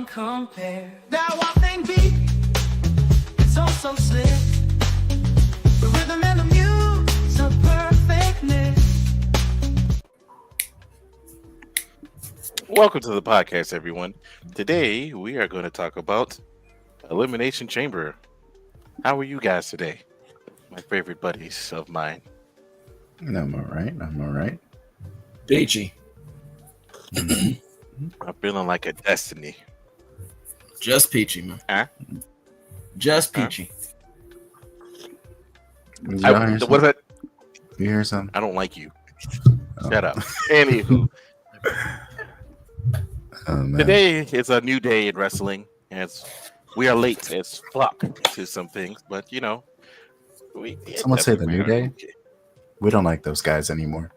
one compare. That one thing beat, it's all so slick. The rhythm and the muse of perfectness. Welcome to the podcast, everyone. Today, we are going to talk about Elimination Chamber. How are you guys today? My favorite buddies of mine. I'm all right. Peachy. I'm feeling like a destiny. Just peachy, man. Huh? Just peachy. What is that? You hear something? I don't like you. Oh. Shut up. Anywho, Oh, man. today is a new day in wrestling. As we are late as fuck to some things, but you know, Someone say the New Day? We don't like those guys anymore.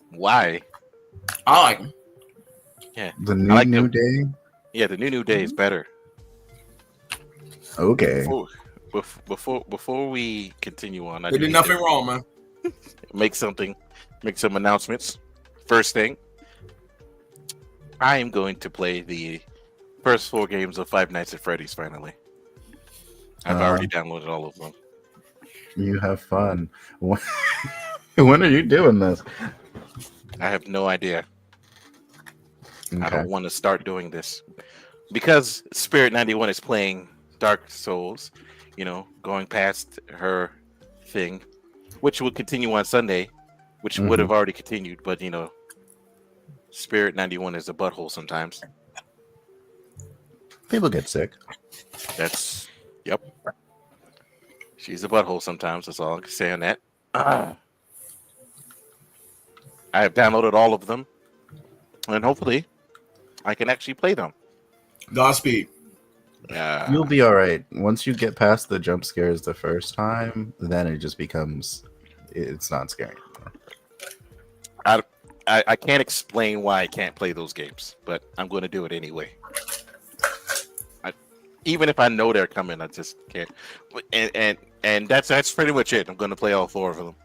Why? I like him. Yeah, The I like New them. Day? Yeah, the new day is better. Okay. Before we continue on, I They do did need nothing to wrong, man. make some announcements. First thing, I am going to play the first 4 games of Five Nights at Freddy's. Finally, I've already downloaded all of them. You have fun. When are you doing this? I have no idea. I Okay. don't want to start doing this because Spirit 91 is playing Dark Souls. You know, going past her thing, which will continue on Sunday, which would have already continued, but you know, Spirit 91 is a butthole sometimes. People get sick. Yep. She's a butthole sometimes. That's all I can say on that. I have downloaded all of them, and hopefully, I can actually play them. Godspeed. You'll be all right. Once you get past the jump scares the first time, then it just becomes, it's not scary anymore. I can't explain why I can't play those games, but I'm going to do it anyway. Even if I know they're coming, I just can't. And that's pretty much it. I'm going to play all 4 of them.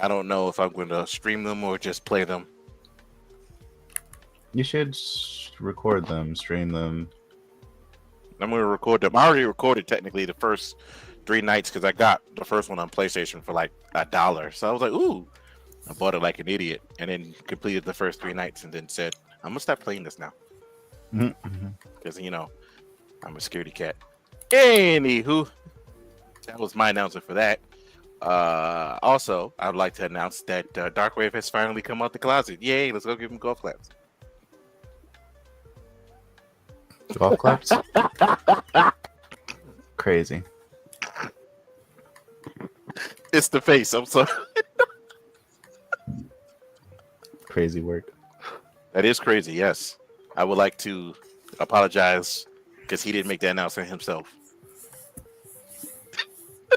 I don't know if I'm going to stream them or just play them. You should record them, stream them. I'm going to record them. I already recorded technically the first 3 nights because I got the first one on PlayStation for like $1. So I was like, ooh, I bought it like an idiot and then completed the first 3 nights and then said, I'm going to stop playing this now. Because, you know, I'm a scaredy cat. Anywho, that was my announcement for that. Also, I would like to announce that Darkwave has finally come out the closet. Yay, let's go give him golf claps. Golf claps? Crazy. It's the face. I'm sorry. Crazy work. That is crazy, yes. I would like to apologize because he didn't make that announcement himself.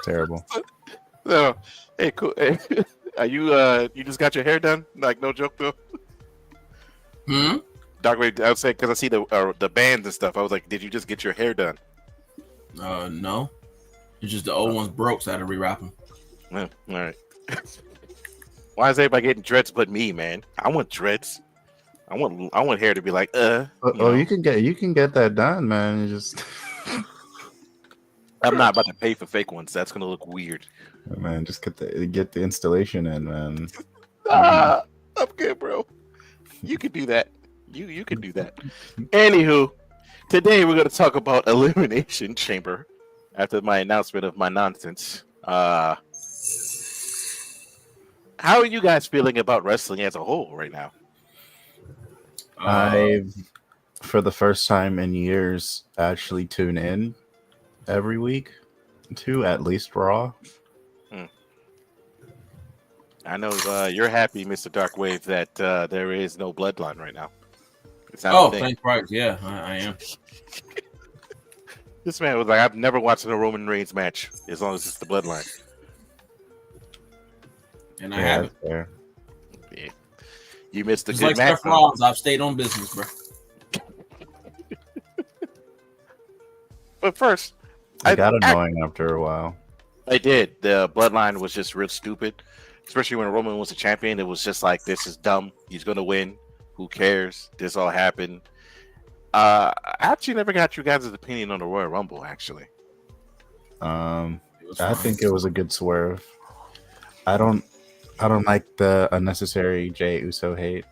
Terrible. So, hey, cool. Hey, are you you just got your hair done? Like, no joke though. Darkwave, I would say because I see the bands and stuff. I was like, did you just get your hair done? No. It's just the old ones broke, so I had to rewrap them. All right. Why is everybody getting dreads but me, man? I want dreads. I want hair to be like, you can get that done, man. You just I'm not about to pay for fake ones. That's gonna look weird. man, just get the installation in, man. I'm good, bro. You could do that. You could do that. Anywho, today we're gonna talk about Elimination Chamber. After my announcement of my nonsense, how are you guys feeling about wrestling as a whole right now? I've, for the first time in years, actually tune in every week to at least Raw. I know you're happy, Mr. Darkwave, that there is no bloodline right now. Thanks, right. Yeah, I am. This man was like, I've never watched a Roman Reigns match as long as it's the bloodline. And I haven't. Fair. Yeah. You missed a Just good like match. Seth Rollins, I've stayed on business, bro. But first, It got annoying after a while. I did. The bloodline was just real stupid, especially when Roman was a champion. It was just like, this is dumb. He's gonna win. Who cares? This all happened. I actually never got you guys' opinion on the Royal Rumble. Actually, I fine. think it was a good swerve. I don't like the unnecessary Jey Uso hate.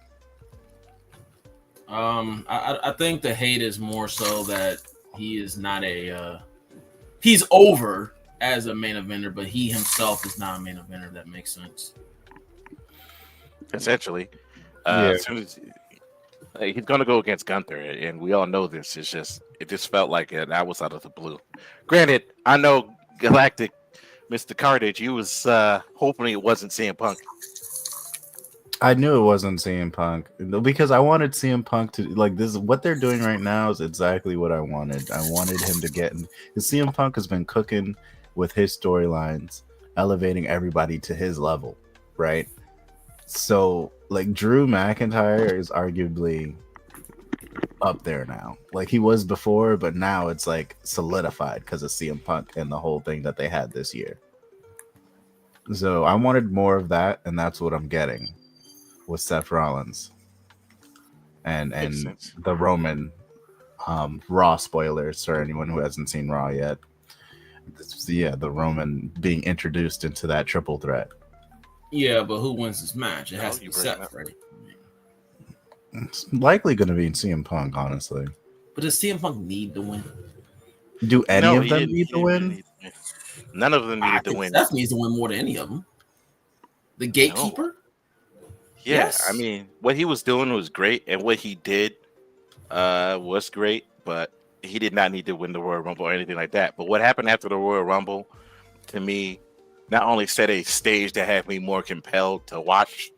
I think the hate is more so that he is not a he's over as a main eventer, but he himself is not a main eventer. That makes sense. essentially, Yeah. as soon as he's gonna go against Gunther, and we all know this. It just felt like that was out of the blue. Granted, I know Galactic, Mr. Carnage, you was hoping it wasn't CM Punk. I knew it wasn't CM Punk because I wanted CM Punk to like this. What they're doing right now is exactly what I wanted. I wanted him to get in. Because CM Punk has been cooking with his storylines, elevating everybody to his level, right? So, like, Drew McIntyre is arguably up there now. Like he was before, but now it's like solidified because of CM Punk and the whole thing that they had this year. So I wanted more of that, and that's what I'm getting with Seth Rollins and Makes sense. the Roman Raw spoilers for anyone who hasn't seen Raw yet. Yeah, the Roman being introduced into that triple threat. Yeah, but who wins this match? It No, has to you be bring it Seth, up. right? It's likely going to be in CM Punk, honestly. But does CM Punk need to win? Do any No, of he them didn't- need he to didn't win? need to win. None of them I needed to think win. Seth needs to win more than any of them. The gatekeeper? Yeah, Yes. I mean, what he was doing was great, and what he did was great, but he did not need to win the Royal Rumble or anything like that. But what happened after the Royal Rumble, to me, not only set a stage that had me more compelled to watch,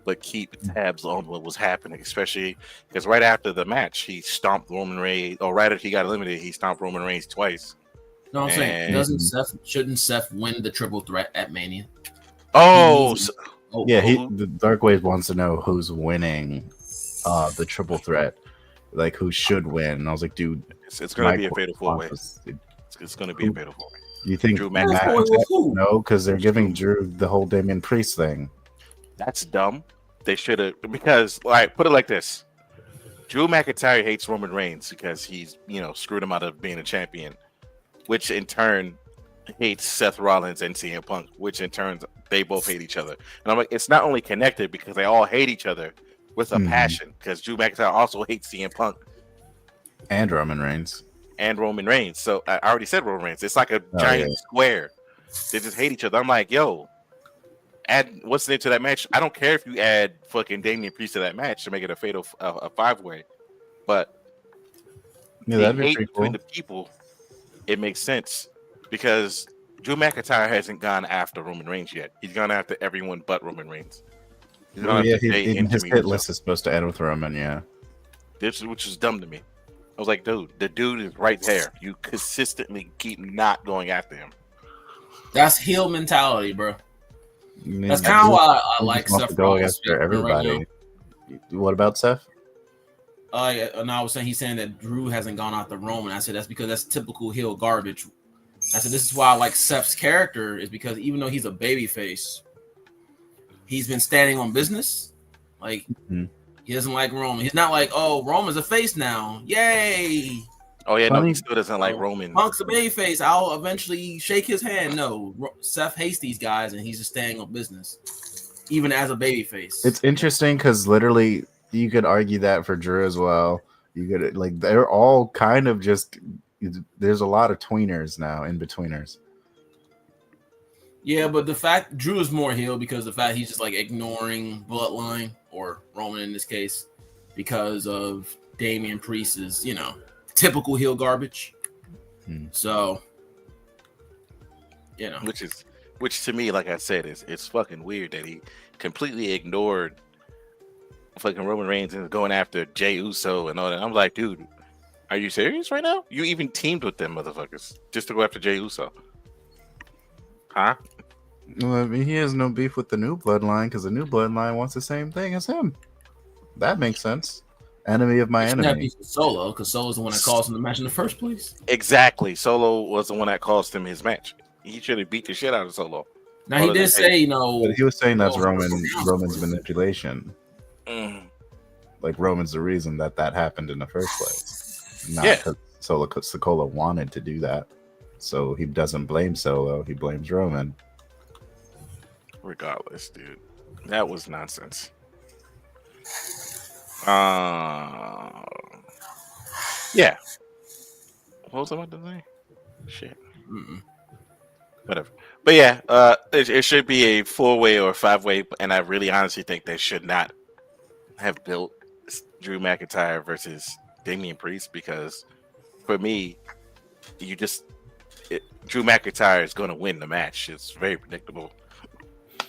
but keep tabs on what was happening, especially because right after the match, he stomped Roman Reigns, or right after he got eliminated, he stomped Roman Reigns twice. No, I'm saying, And- shouldn't Seth win the triple threat at Mania? Oh, needs- so- Oh, Yeah, who- the Dark Wave wants to know who's winning the triple threat, like who should win. And I was like, dude, it's going to be a Mike fatal four way. wants- It's going to be a fatal four way. You think Drew Matt McIntyre. With who? No, because they're giving Drew the whole Damian Priest thing. That's dumb. They should have, because, like, put it like this: Drew McIntyre hates Roman Reigns because he's, screwed him out of being a champion, which in turn hates Seth Rollins and CM Punk, which in turn they both hate each other. And I'm like, it's not only connected because they all hate each other with a passion. Because Drew McIntyre also hates CM Punk And Roman Reigns. and Roman Reigns. So I already said Roman Reigns. It's like a Oh, giant yeah. square. They just hate each other. I'm like, yo, add what's into that match. I don't care if you add fucking Damian Priest to that match to make it a fatal a 5-way, but Yeah, the that'd be hate pretty between cool. the people, it makes sense because Drew McIntyre hasn't gone after Roman Reigns yet. He's gone after everyone but Roman Reigns. He's gone Yeah, after Jey and his Jimmy hit Uso. list is supposed to end with Roman, yeah. Which is dumb to me. I was like, dude, the dude is right there. You consistently keep not going after him. That's heel mentality, bro. I mean, That's kind of why I he like just wants Seth to go Rollins after everybody. What about Seth? And I was saying he's saying that Drew hasn't gone after Roman. I said that's because that's typical heel garbage. I said this is why I like Seth's character is because even though he's a babyface, he's been standing on business. Like he doesn't like Roman. He's not like, oh, Roman's a face now. Yay! Oh yeah, no, Funny- he still doesn't like Roman. Punk's a babyface. I'll eventually shake his hand. No, Seth hates these guys, and he's just staying on business, even as a babyface. It's interesting because literally you could argue that for Drew as well. You could like they're all kind of just there's a lot of tweeners now, in betweeners. Yeah, but the fact Drew is more heel because the fact he's just like ignoring Bloodline or Roman in this case because of Damian Priest's, typical heel garbage. So, Which to me, like I said, it's fucking weird that he completely ignored fucking Roman Reigns and going after Jey Uso and all that. I'm like, dude, are you serious right now? You even teamed with them motherfuckers just to go after Jey Uso. Huh? Well, I mean, he has no beef with the new bloodline because the new bloodline wants the same thing as him. That makes sense. Enemy of my enemy. Solo, because Solo's the one that caused him the match in the first place. Exactly. Solo was the one that cost him his match. He should have beat the shit out of Solo. Now he did say, But he was saying that's Oh, Roman's manipulation. Mm. Like Roman's the reason that happened in the first place. not because Solo Sikoa wanted to do that. So he doesn't blame Solo. He blames Roman. Regardless, dude, that was nonsense. Yeah. What was I about to say? Shit. Whatever. But yeah, it should be a 4-way or 5-way, and I really honestly think they should not have built Drew McIntyre versus Damian Priest, because for me, Drew McIntyre is going to win the match. It's very predictable.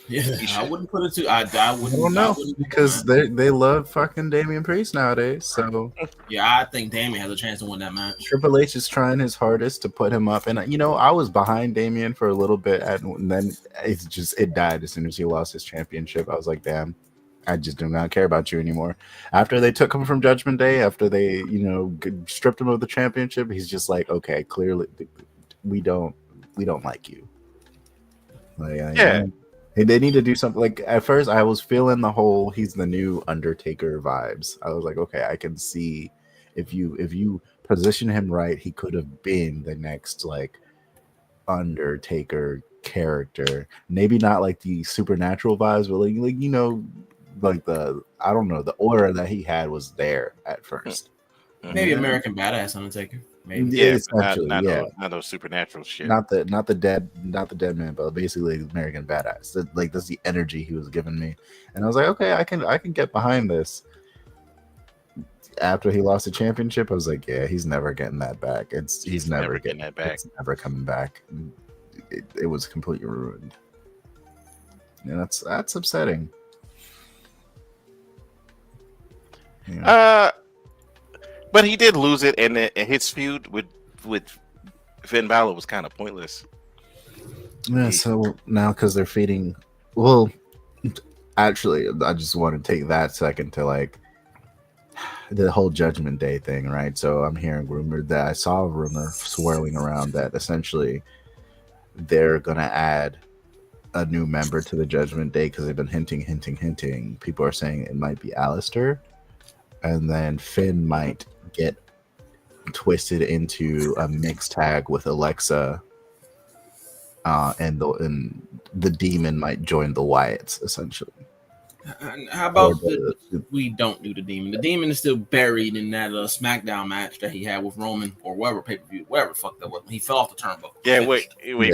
Yeah, I wouldn't put it too. I wouldn't. I don't know because they love fucking Damian Priest nowadays. So yeah, I think Damian has a chance to win that match. Triple H is trying his hardest to put him up, and I was behind Damian for a little bit, and then it died as soon as he lost his championship. I was like, damn, I just do not care about you anymore. After they took him from Judgment Day, after they stripped him of the championship, he's just like, okay, clearly we don't like you. Like, yeah. They need to do something. Like at first, I was feeling the whole "he's the new Undertaker" vibes. I was like, okay, I can see if you position him right, he could have been the next like Undertaker character. Maybe not like the supernatural vibes, but like the I don't know, the aura that he had was there at first. Maybe American Badass Undertaker. Maybe. Yeah, not those supernatural shit. Not the dead man, but basically American Badass. That's the energy he was giving me, and I was like, okay, I can get behind this. After he lost the championship, I was like, yeah, he's never getting that back. He's never getting that back. It's never coming back. It was completely ruined, and that's upsetting. Yeah. But he did lose it, and his feud with Finn Balor was kind of pointless. Yeah, so now because they're feeding, well, actually, I just want to take that second to like the whole Judgment Day thing, right? So I'm hearing I saw a rumor swirling around that essentially they're gonna add a new member to the Judgment Day because they've been hinting. People are saying it might be Alistair, and then Finn might get twisted into a mixed tag with Alexa, and the demon might join the Wyatts essentially. How about we don't do the demon? The demon is still buried in that SmackDown match that he had with Roman or whatever pay-per-view, whatever the fuck that was. He fell off the turnbuckle. Yeah, he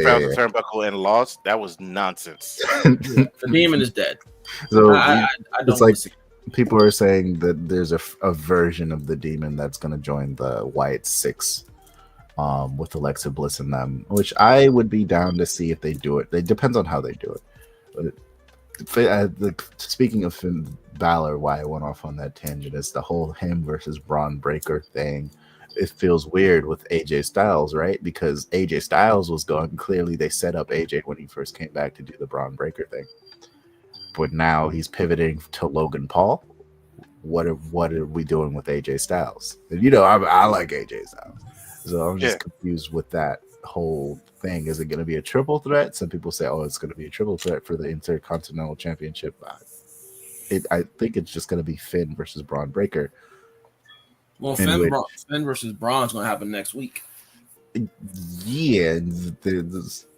fell off the turnbuckle and lost. That was nonsense. The demon is dead. So I don't it's like see. People are saying that there's a version of the demon that's going to join the Wyatt 6 with Alexa Bliss and them, which I would be down to see if they do it. It depends on how they do it. But speaking of Finn Balor, why I went off on that tangent is the whole him versus Braun Breaker thing. It feels weird with AJ Styles, right? Because AJ Styles was going, clearly they set up AJ when he first came back to do the Braun Breaker thing. But now he's pivoting to Logan Paul. What are we doing with AJ Styles? And I like AJ Styles, so I'm just confused with that whole thing. Is it going to be a triple threat? Some people say, "Oh, it's going to be a triple threat for the Intercontinental Championship." I think it's just going to be Finn versus Braun Breaker. Well, Finn versus Braun is going to happen next week. Yeah,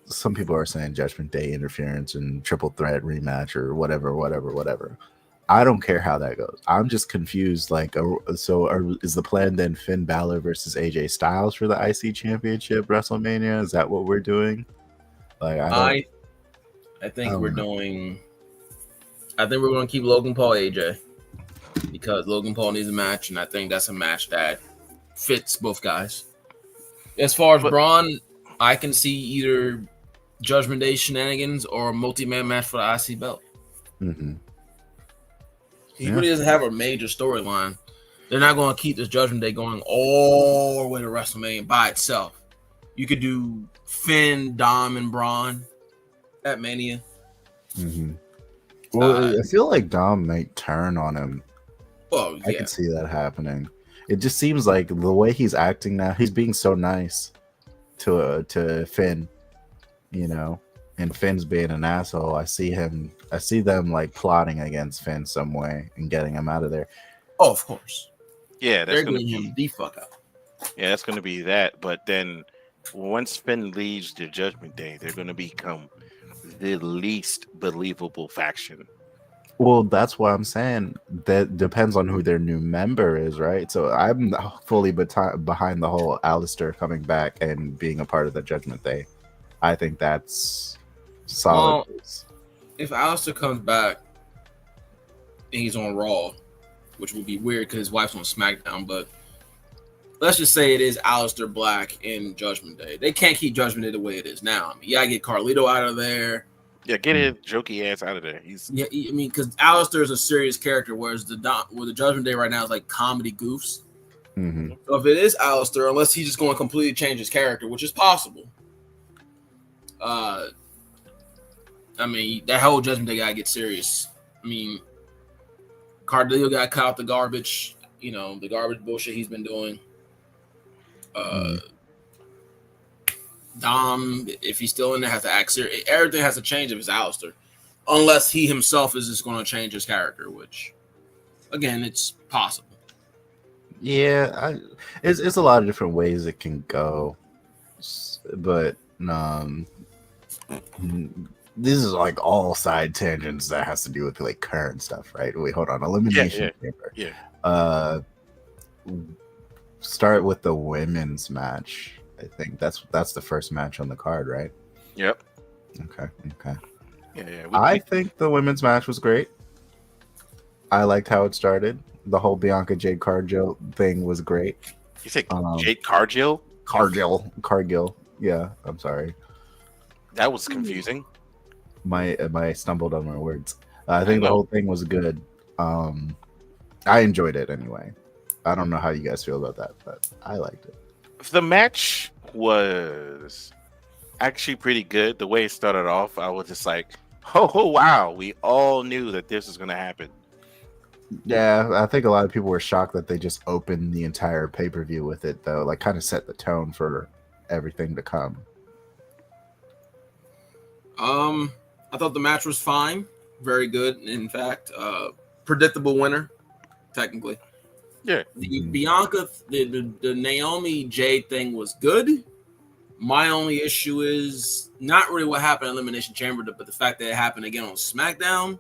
some people are saying Judgment Day interference and triple threat rematch or whatever. I don't care how that goes. I'm just confused. Like, is the plan then Finn Balor versus AJ Styles for the IC Championship WrestleMania? Is that what we're doing? Like, I think we're doing. I think we're going to keep Logan Paul AJ because Logan Paul needs a match, and I think that's a match that fits both guys. As far as Braun, I can see either Judgment Day shenanigans or a multi-man match for the IC belt. Mm-hmm. He really doesn't have a major storyline. They're not going to keep this Judgment Day going all the way to WrestleMania by itself. You could do Finn, Dom, and Braun at Mania. Mm-hmm. Well, I feel like Dom might turn on him. Well, yeah. I can see that happening. It just seems like the way he's acting now, he's being so nice to Finn, and Finn's being an asshole. I see them like plotting against Finn some way and getting him out of there. Oh, of course. Yeah, they're getting him the fuck out. Yeah, that's going to be that. But then once Finn leaves the Judgment Day, they're going to become the least believable faction. Well, that's why I'm saying that depends on who their new member is, right? So I'm fully behind the whole Alistair coming back and being a part of the Judgment Day. I think that's solid. Well, if Alistair comes back and he's on Raw, which would be weird because his wife's on SmackDown, but let's just say it is Alistair Black in Judgment Day. They can't keep Judgment Day the way it is now. I mean, you gotta get Carlito out of there. Yeah, get his jokey ass out of there. Yeah, I mean, because Alistair is a serious character, whereas the Judgment Day right now is like comedy goofs. Mm-hmm. So if it is Alistair, unless he's just going to completely change his character, which is possible. I mean, that whole Judgment Day guy gets serious. I mean, Carlito got cut out the garbage, the garbage bullshit he's been doing. Dom, if he's still in there, has to act serious. Everything has to change if it's Alistair, unless he himself is just going to change his character, which, again, it's possible. Yeah, it's a lot of different ways it can go, but this is like all side tangents that has to do with like current stuff, right? Wait, hold on. Elimination Chamber. Yeah. Start with the women's match. I think that's the first match on the card, right? Yep. Okay. Yeah. I think the women's match was great. I liked how it started. The whole Bianca Jade Cargill thing was great. You say Jade Cargill? Cargill. Yeah, I'm sorry. That was confusing. I stumbled on my words. I think the whole thing was good. I enjoyed it anyway. I don't know how you guys feel about that, but I liked it. The match was actually pretty good. The way it started off, I was just like, oh wow, we all knew that this was going to happen. Yeah, I think a lot of people were shocked that they just opened the entire pay-per-view with it, though. Like, kind of set the tone for everything to come. I thought the match was fine. Very good. In fact, predictable winner, technically. Yeah. The Bianca, the Naomi Jade thing was good. My only issue is not really what happened in Elimination Chamber, but the fact that it happened again on SmackDown.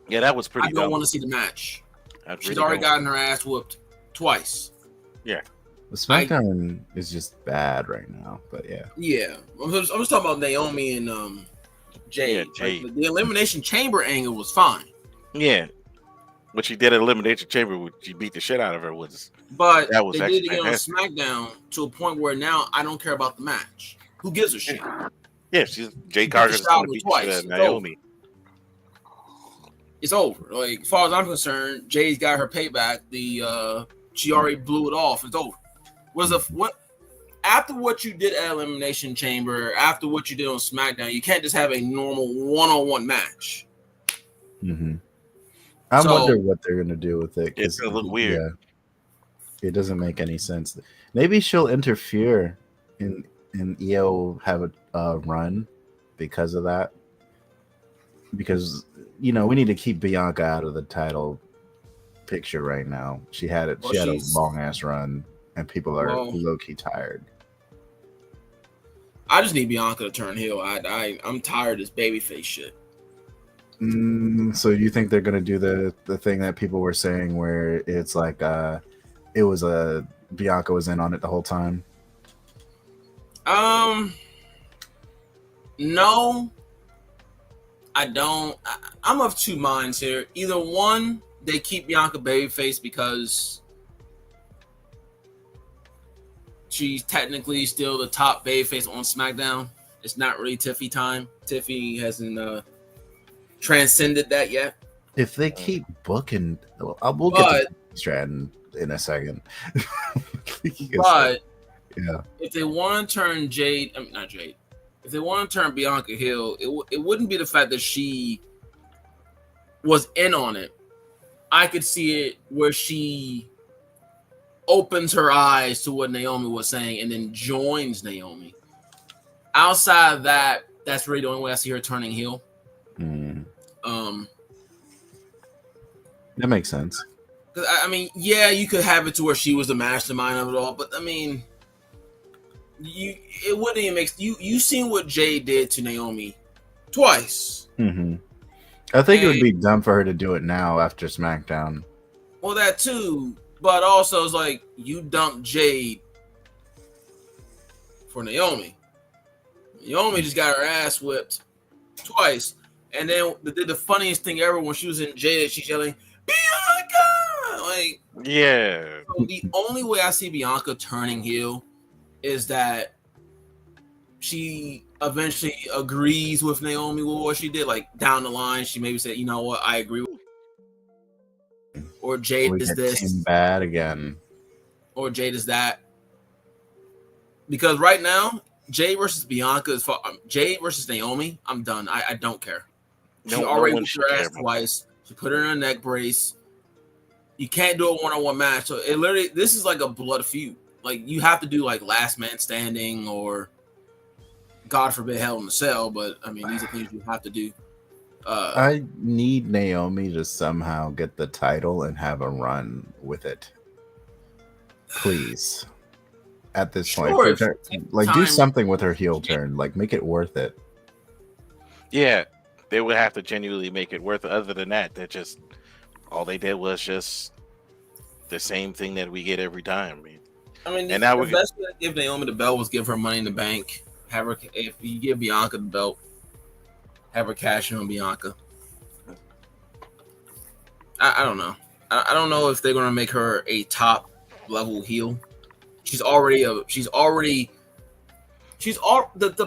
Yeah, that was pretty. I don't want to see the match. She's really already gotten her ass whooped twice. Yeah. The SmackDown is just bad right now, but yeah. Yeah. I'm just talking about Naomi and Jade. Yeah, Jade. Like, the Elimination Chamber angle was fine. Yeah. What she did at Elimination Chamber, she beat the shit out of her. But that was they actually did it again fantastic. on SmackDown to a point where now I don't care about the match. Who gives a shit? Yeah, Jade Cargill's going to beat the shit out of Naomi. It's over. Like, as far as I'm concerned, Jay's got her payback. She already blew it off. It's over. After what you did at Elimination Chamber, after what you did on SmackDown, you can't just have a normal one-on-one match. Mm-hmm. I wonder what they're gonna do with it. It's gonna look weird. Yeah, it doesn't make any sense. Maybe she'll interfere, and Io have a run because of that. Because we need to keep Bianca out of the title picture right now. She had it. She had a long ass run, and people are low key tired. I just need Bianca to turn heel. I'm tired of this babyface shit. So you think they're gonna do the thing that people were saying, where it's like it was Bianca was in on it the whole time? No, I don't. I'm of two minds here. Either one, they keep Bianca babyface because she's technically still the top babyface on SmackDown. It's not really Tiffy time. Tiffy hasn't transcended that yet. If they keep booking, we'll get to Stratton in a second. But yeah, if they want to turn if they want to turn Bianca heel, it wouldn't be the fact that she was in on it. I could see it where she opens her eyes to what Naomi was saying and then joins Naomi. Outside of that, that's really the only way I see her turning heel. That makes sense. I mean, yeah, you could have it to where she was the mastermind of it all, but I mean, it wouldn't even make you seen what Jade did to Naomi twice. Mm-hmm. I think it would be dumb for her to do it now after SmackDown. Well, that too, but also it's like you dumped Jade for Naomi. Naomi just got her ass whipped twice, and then did the funniest thing ever when she was in Jade. She's yelling, "Bianca!" Like, Yeah. so the only way I see Bianca turning heel is that she eventually agrees with Naomi with what she did. Like down the line, she maybe said, "You know what? I agree." Or Jade We is get this, Team Bad again. or Jade is that. Because right now, Jade versus Bianca is Jade versus Naomi. I'm done. I don't care. She already whipped her ass twice. She put her in a neck brace. You can't do a one-on-one match. So it literally, this is like a blood feud. Like you have to do like last man standing or, God forbid, Hell in a Cell. But I mean, these are things you have to do. I need Naomi to somehow get the title and have a run with it. Please. At this point, like do something with her heel turn. Like make it worth it. Yeah, they would have to genuinely make it worth it. Other than that, that just all they did was just the same thing that we get every time. I mean, and now the best way to give Naomi the belt was give her Money in the Bank. Have her, if you give Bianca the belt, have her cash in on Bianca. I don't know. I don't know if they're gonna make her a top level heel. The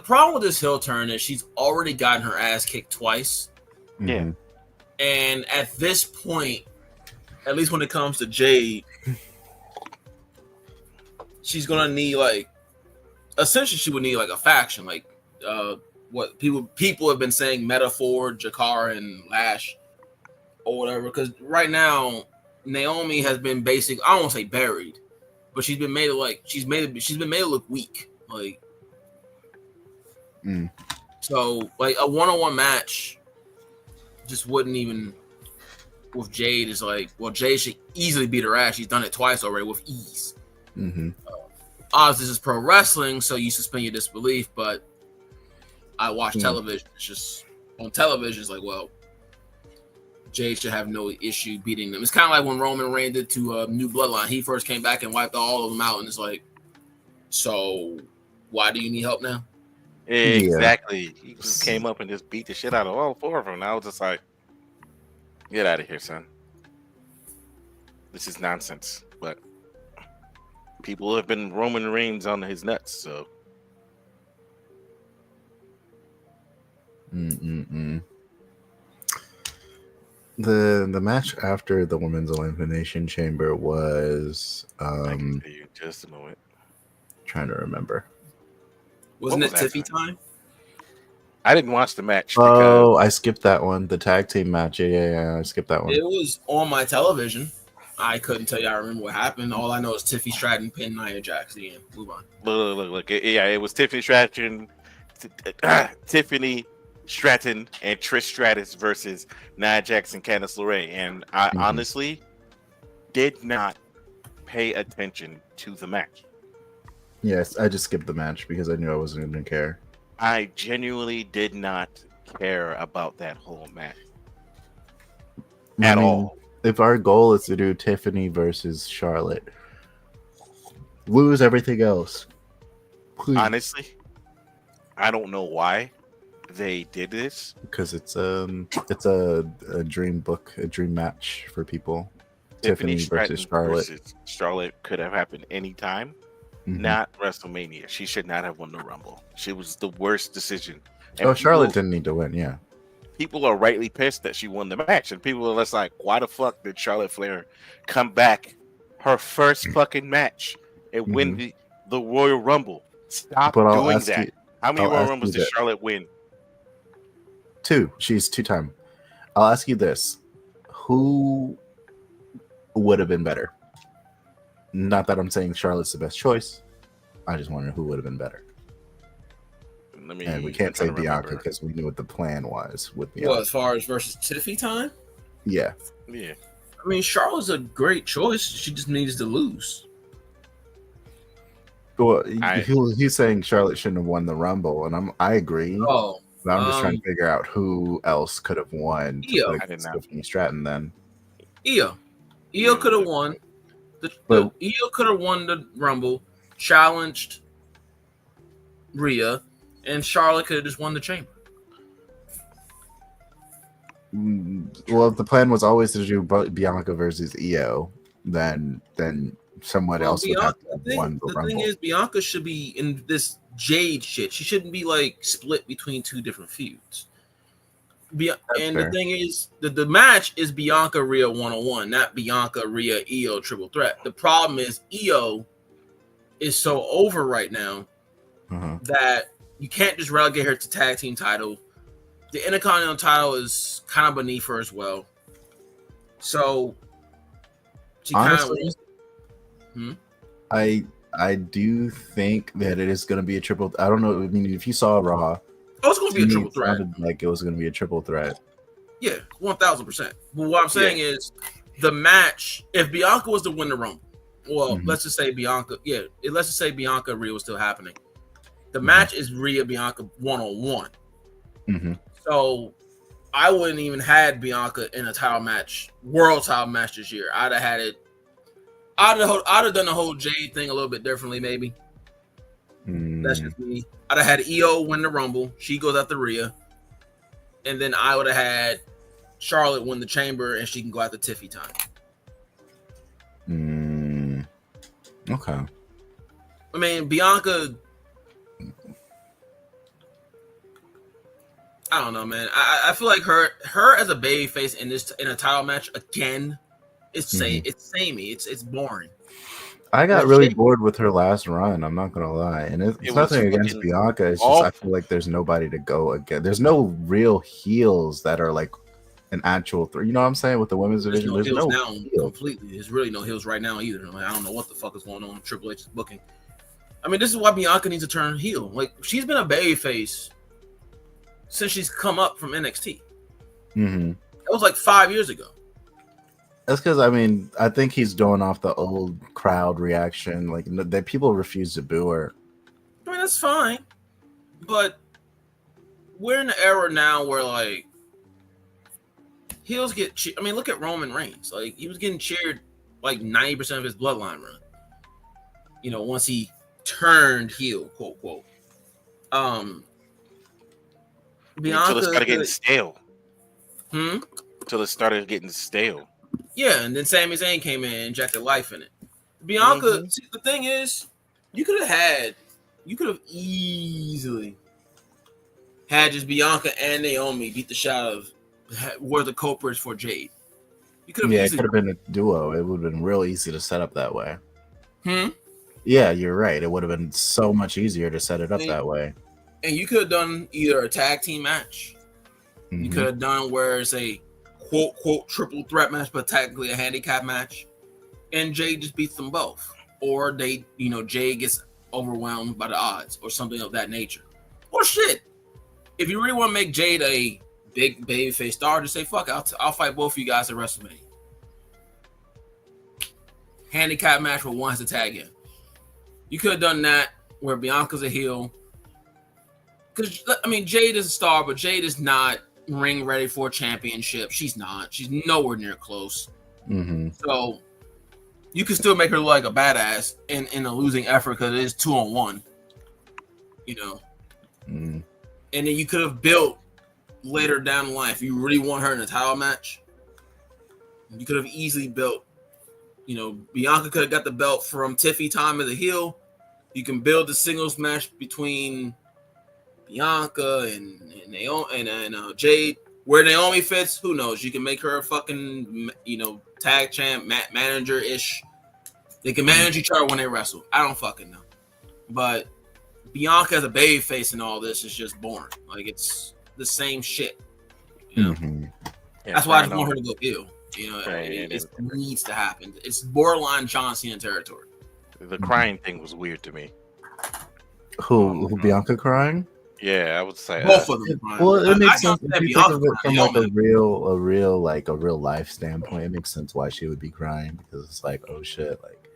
problem with this heel turn is she's already gotten her ass kicked twice. Yeah. And at this point, at least when it comes to Jade, she's gonna need essentially she would need like a faction, like what people have been saying, Metaphor, Jakar, and Lash, or whatever. Because right now, Naomi has been I don't want to say buried, but she's been made to look weak. So like a one-on-one match just wouldn't even with Jade is like, well, Jade should easily beat her ass. She's done it twice already with ease. Obviously, this is pro wrestling, so you suspend your disbelief. But I watch television. It's just on television. It's like, well, Jade should have no issue beating them. It's kind of like when Roman Reigns did to New Bloodline. He first came back and wiped all of them out, and it's like, so why do you need help now? Exactly. He just came up and just beat the shit out of all four of them. And I was just like, get out of here, son. This is nonsense. But people have been Roman Reigns on his nuts, so. The match after the Women's Elimination Chamber was I can tell you just a moment. Trying to remember. Wasn't it Tiffy time? I didn't watch the match. Oh, I skipped that one. The tag team match. Yeah. I skipped that one. It was on my television. I couldn't tell you. I remember what happened. All I know is Tiffy Stratton pinned Nia Jax. Again, move on. Look. Yeah, it was Tiffany Stratton, Tiffany Stratton, and Trish Stratus versus Nia Jax and Candice LeRae. And I honestly did not pay attention to the match. Yes, I just skipped the match because I knew I wasn't going to care. I genuinely did not care about that whole match at all. If our goal is to do Tiffany versus Charlotte, lose everything else. Please. Honestly, I don't know why they did this. Because it's a dream match for people. Tiffany versus Charlotte. Charlotte could have happened anytime. Not WrestleMania. She should not have won the Rumble. She was the worst decision. And Charlotte didn't need to win, yeah. People are rightly pissed that she won the match, and people are just like, why the fuck did Charlotte Flair come back her first fucking match and win the Royal Rumble? Stop doing that. How many Royal Rumbles did Charlotte win? 2. She's 2-time. I'll ask you this. Who would have been better? Not that I'm saying Charlotte's the best choice. I just wonder who would have been better. And we can't say Bianca because we knew what the plan was with Bianca. Well, as far as versus Tiffy time? Yeah. I mean, Charlotte's a great choice. She just needs to lose. Well, I- he's saying Charlotte shouldn't have won the Rumble, and I agree. Oh, But I'm just trying to figure out who else could have won to Io. put I didn't against know. Tiffany Stratton then. Io could have won. But- Io could have won the Rumble, challenged Rhea, and Charlotte could have just won the Chamber. Well, if the plan was always to do Bianca versus Io, then someone else would have to have won the The Rumble. thing is, Bianca should be in this Jade shit. She shouldn't be like split between two different feuds. And fair. the thing is, the match is Bianca Rhea 101, not Bianca Rhea Io triple threat. The problem is Io is so over right now Uh-huh. that you can't just relegate her to tag team title. The Intercontinental title is kind of beneath her as well. So she kind of Honestly, I do think that it is going to be a triple. I don't know. I mean, if you saw Raw, it's going to be a me, triple it threat. sounded like it was going to be a triple threat. Yeah, 1000%. But what I'm saying is the match, if Bianca was to win the Rumble, well, let's just say Bianca, let's just say Bianca Rhea was still happening. The match is Rhea Bianca 1-on-1. Mm-hmm. So I wouldn't even had Bianca in a title match, world title match this year. I'd have done the whole Jade thing a little bit differently, maybe. That's just me. I'd have had Io win the Rumble. She goes after Rhea. And then I would have had Charlotte win the Chamber and she can go after Tiffy time. Okay. I mean, Bianca, I don't know, man. I feel like her as a babyface in a title match again, it's samey. It's boring. I got really bored with her last run. I'm not gonna lie, and it's nothing against Bianca. It's just I feel like there's nobody to go against. There's no real heels that are like an actual three. You know what I'm saying with the women's division? There's no now heel. completely. There's really no heels right now either. Like, I don't know what the fuck is going on with Triple H's booking. I mean, this is why Bianca needs to turn heel. Like, she's been a babyface since she's come up from NXT. Mm-hmm. That was like 5 years ago. That's because I think he's going off the old crowd reaction. Like that people refuse to boo her. I mean, that's fine, but we're in an era now where like heels get. I mean, look at Roman Reigns. Like he was getting cheered like 90% of his bloodline run. You know, once he turned heel, quote quote. Bianca until it started getting stale. Until it started getting stale. Yeah, and then Sami Zayn came in and injected life in it. Bianca, see, the thing is, you could have easily had just Bianca and Naomi beat the shot of were the culprits for Jade. You could have it could have been a duo. It would have been real easy to set up that way. Yeah, you're right. It would have been so much easier to set it up that way. And you could have done either a tag team match. You could have done where it's a quote quote triple threat match, but technically a handicap match, and Jade just beats them both, or Jade gets overwhelmed by the odds, or something of that nature. Or shit, if you really want to make Jade a big babyface star, just say fuck it, I'll fight both of you guys at WrestleMania. Handicap match where one has to tag in. You could have done that where Bianca's a heel, because I mean Jade is a star, but Jade is not ring ready for a championship. She's not. She's nowhere near close. So you can still make her look like a badass in a losing effort because it is 2-on-1. And then you could have built later down the line if you really want her in a title match. You could have easily built. Bianca could have got the belt from Tiffy time as a heel. You can build the singles match between Bianca and Naomi and Jade. Where Naomi fits, who knows? You can make her a fucking tag champ, manager ish. They can manage each other when they wrestle. I don't fucking know. But Bianca as a baby face and all this is just boring. Like it's the same shit. Yeah, that's why I just want her to go ill. It needs to happen. It's borderline John Cena territory. The crying thing was weird to me. Who Bianca crying? Yeah, I would say. Both of them crying. Well, it makes I sense if can't you be think Bianca of it from crying. like a real life standpoint. It makes sense why she would be crying because it's like, oh shit, like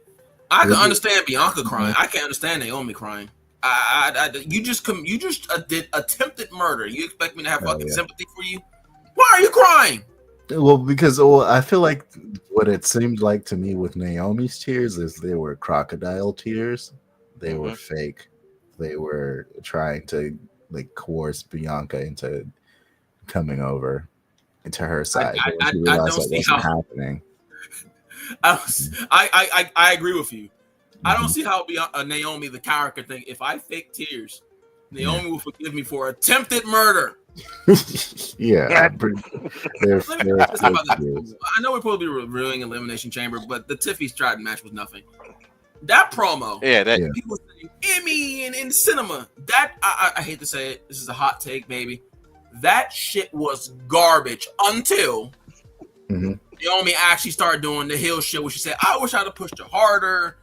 I can Really? understand Bianca crying. I can't understand Naomi crying. You just did attempted murder. You expect me to have Oh, fucking yeah. sympathy for you? Why are you crying? Well, because I feel like what it seemed like to me with Naomi's tears is they were crocodile tears. They were fake. They were trying to like coerce Bianca into coming over into her side. But when she I realized don't that see wasn't how. happening. I agree with you. I don't Mhm. see how Naomi, the character, thing. If I fake tears, Naomi Yeah. will forgive me for attempted murder. Yeah, they're Let me ask you about that. tears. I know we're supposed to be reviewing Elimination Chamber, but the Tiffy Stratton match was nothing. That promo, Yeah, that. Yeah. people saying Emmy and in cinema. That I hate to say it. This is a hot take, baby. That shit was garbage until Mhm. Naomi actually started doing the heel shit where she said, I wish I'd have pushed her harder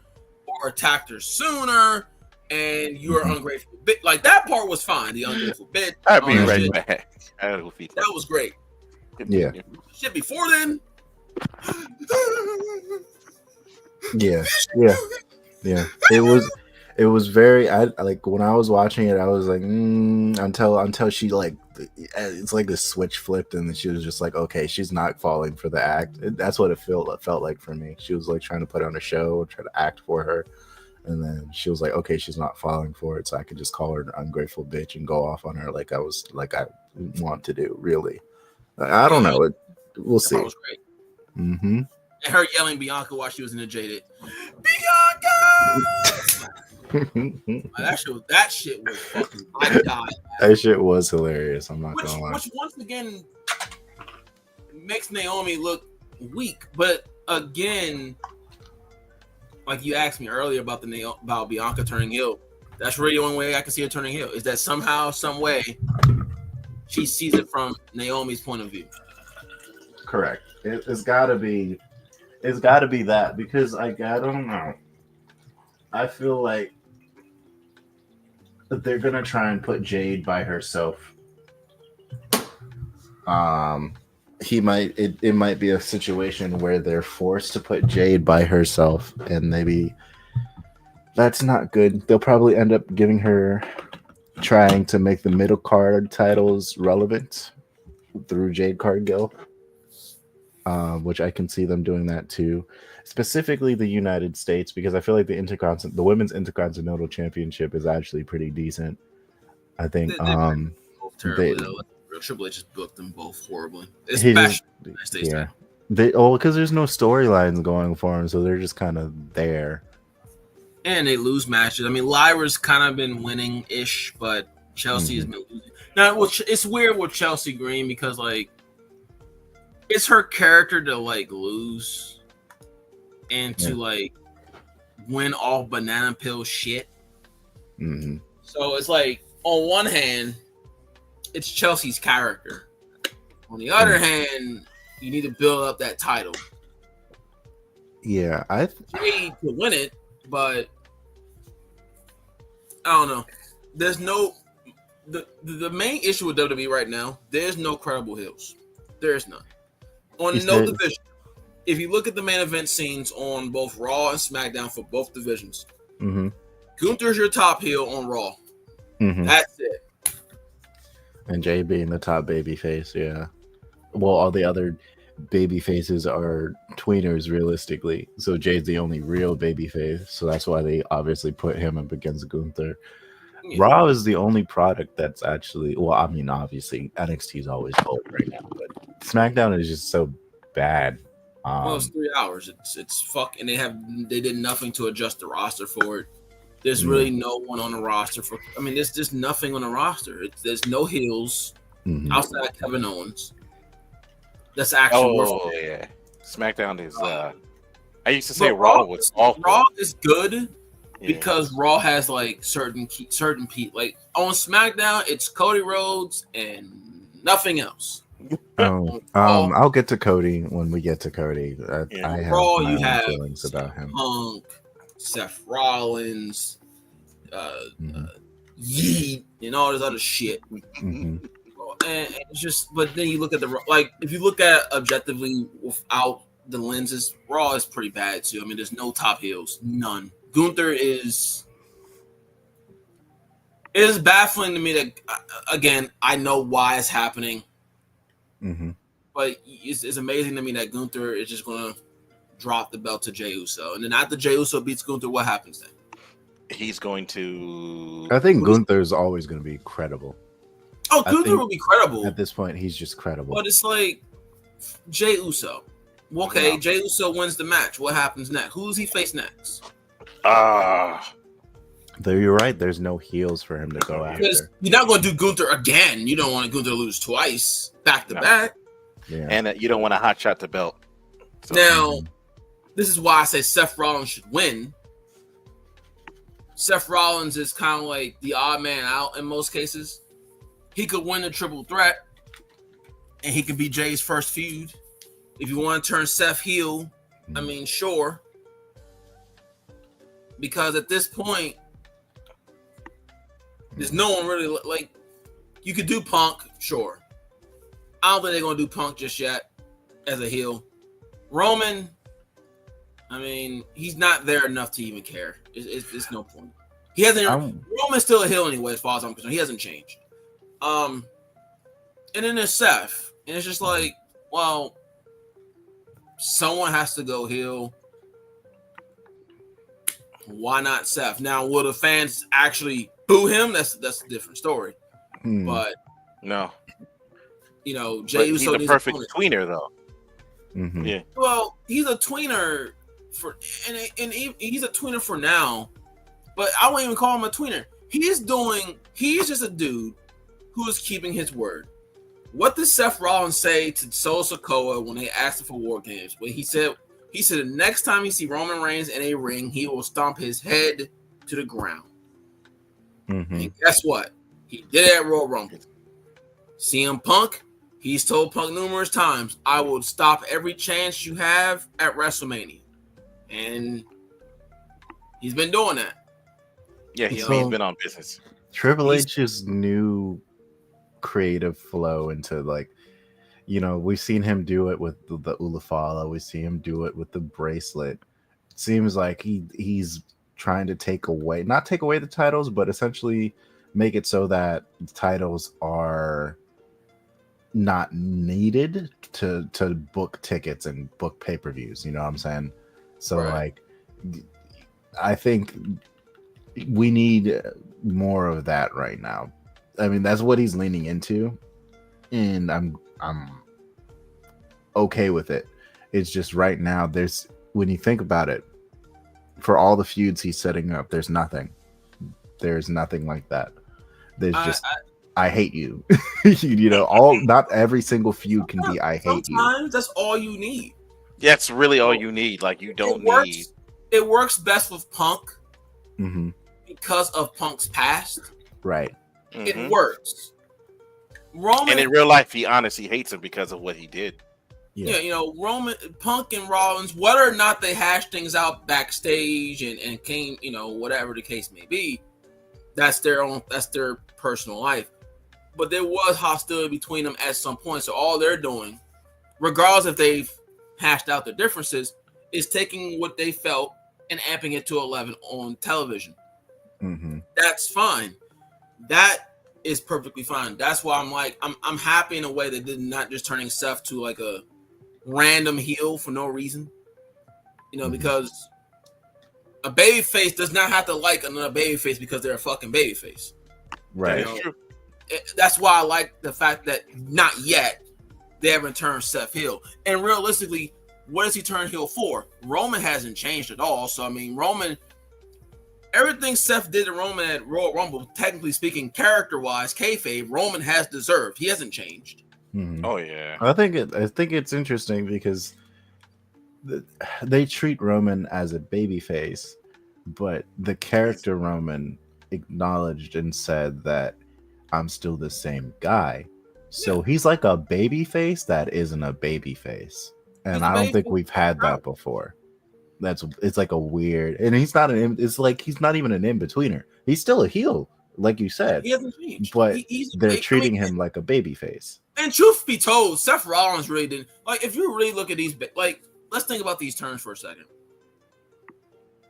or attacked her sooner. And you're ungrateful bitch. Like that part was fine. The ungrateful bitch. I'd all be that right shit. back. That was great. Yeah. Shit before then. Yeah. Yeah. It was very. I like when I was watching it. I was like, until she like, it's like a switch flipped, and then she was just like, okay, she's not falling for the act. That's what it felt like for me. She was like trying to put on a show, try to act for her, and then she was like, okay, she's not falling for it, so I could just call her an ungrateful bitch and go off on her like I want to do. Really, I don't know. We'll see. That was great. Mm-hmm. And her yelling Bianca while she was in the jaded. Bianca! That shit was fucking. I died. That shit was hilarious. I'm not gonna lie. Which once again makes Naomi look weak. But again, like you asked me earlier about about Bianca turning heel. That's really the only way I can see her turning heel. Is that somehow, some way, she sees it from Naomi's point of view. Correct. It's gotta be. It's gotta be that because I don't know. I feel like they're gonna try and put Jade by herself. It might be a situation where they're forced to put Jade by herself, and maybe that's not good. They'll probably end up giving her trying to make the middle card titles relevant through Jade Cargill, which I can see them doing that too. Specifically the United States, because I feel like the women's Intercontinental Championship is actually pretty decent. I think Both terribly, they- though. Triple H just booked them both horribly. he Especially just, the United States yeah. title. Because there's no storylines going for them, so they're just kind of there. And they lose matches. I mean, Lyra's kind of been winning-ish, but Chelsea has been losing. Now, it's weird with Chelsea Green because, like, it's her character to, like, lose and to, like, win off banana pill shit. Mm-hmm. So it's like, on one hand, it's Chelsea's character. On the other hand, you need to build up that title. Yeah, Jade to win it, but I don't know. There's no the main issue with WWE right now. There's no credible heels. There's none on no division. If you look at the main event scenes on both Raw and SmackDown for both divisions, Gunther's your top heel on Raw. That's it. And Jay being the top baby face, yeah. Well, all the other baby faces are tweeners, realistically. So Jay's the only real baby face. So that's why they obviously put him up against Gunther. Yeah. Raw is the only product that's actually, well, I mean, obviously NXT is always old right now, but SmackDown is just so bad. Well, it's 3 hours. It's fuck, and they did nothing to adjust the roster for it. There's really no one on the roster for. I mean, there's just nothing on the roster. There's no heels outside of Kevin Owens. That's actually yeah. SmackDown is. I used to say Raw was awful. Raw is good because Raw has like certain like on SmackDown it's Cody Rhodes and nothing else. I'll get to Cody when we get to Cody. I have Raw, my you own have feelings about him. Punk, Seth Rollins, yeet, and all this other shit. Mhm. And it's just, but then you look at if you look at it objectively without the lenses, Raw is pretty bad too. I mean, there's no top heels, none. Gunther is. It is baffling to me that, again, I know why it's happening, Mhm. but it's amazing to me that Gunther is just going to drop the belt to Jey Uso. And then after Jey Uso beats Gunther, what happens then? He's going to. I think Gunther's always going to be credible. Oh, I Gunther think will be credible. At this point, he's just credible. But it's like Jey Uso. Okay, Yeah. Jey Uso wins the match. What happens next? Who does he face next? Though you're right, there's no heels for him to go Because after. you're not going to do Gunther again. You don't want Gunther to lose twice, back to No. back. Yeah. And you don't want to hot shot the belt. So, Now, this is why I say Seth Rollins should win. Seth Rollins is kind of like the odd man out in most cases. He could win a triple threat, and he could be Jay's first feud. If you want to turn Seth heel, I mean, sure. Because at this point, there's no one really like. You could do Punk, sure. I don't think they're gonna do Punk just yet as a heel. Roman, I mean, he's not there enough to even care. It's no point. He hasn't. Roman's still a heel anyway, as far as I'm concerned. He hasn't changed. And then there's Seth, and it's just like, well, someone has to go heel. Why not Seth? Now, will the fans actually boo him? That's a different story. But no, you know, Jey he's Uso a perfect tweener, though. Mhm. Yeah. Well, he's a tweener and he's a tweener for now. But I won't even call him a tweener. He's just a dude who is keeping his word. What did Seth Rollins say to Solo Sikoa when they asked him for War Games? Well, he said the next time he see Roman Reigns in a ring, he will stomp his head to the ground. Mhm. And guess what? He did it at Royal Rumble. CM Punk, he's told Punk numerous times, I will stop every chance you have at WrestleMania. And he's been doing that. Yeah, he's So- been on business. Triple H's new creative flow into, like, you know, we've seen him do it with the Ulafala. We see him do it with the bracelet. It seems like he's trying to not take away the titles, but essentially make it so that the titles are not needed to book tickets and book pay-per-views. You know what I'm saying? So Right. like, I think we need more of that right now. I mean, that's what he's leaning into, and I'm okay with it. It's just right now, when you think about it, for all the feuds he's setting up, there's nothing like that. There's just I hate you. You know, not every single feud can be I hate you. Sometimes that's all you need. That's really all you need. Like, you don't need. It works best with Punk Hmm. because of Punk's past. Right. It Mhm. works. Roman, And in real life, he honestly hates him because of what he did. Yeah. you know, Roman, Punk, and Rollins, whether or not they hash things out backstage and came, you know, whatever the case may be, that's their personal life. But there was hostility between them at some point. So all they're doing, regardless if they've hashed out their differences, is taking what they felt and amping it to 11 on television. Hmm. That's fine. That is perfectly fine. That's why I'm happy in a way that did not just turning Seth to like a random heel for no reason. You know, because a babyface does not have to like another babyface because they're a fucking babyface. Right. That's true. That's why I like the fact that not yet they haven't turned Seth heel. And realistically, what does he turn heel for? Roman hasn't changed at all. So I mean, everything Seth did to Roman at Royal Rumble, technically speaking, character-wise, kayfabe, Roman has deserved. He hasn't changed. Mhm. Oh yeah. I think it's interesting because they treat Roman as a babyface, but the character Roman acknowledged and said that I'm still the same guy. So he's like a babyface that isn't a babyface, and He's a I don't think babyface. we've had that before. It's like a weird, and it's not even an in betweener. He's still a heel. like you said, He hasn't changed. but He's they're I treating mean, him like a baby face. and truth be told, Seth Rollins really didn't like. If you really look at these, like, let's think about these terms for a second.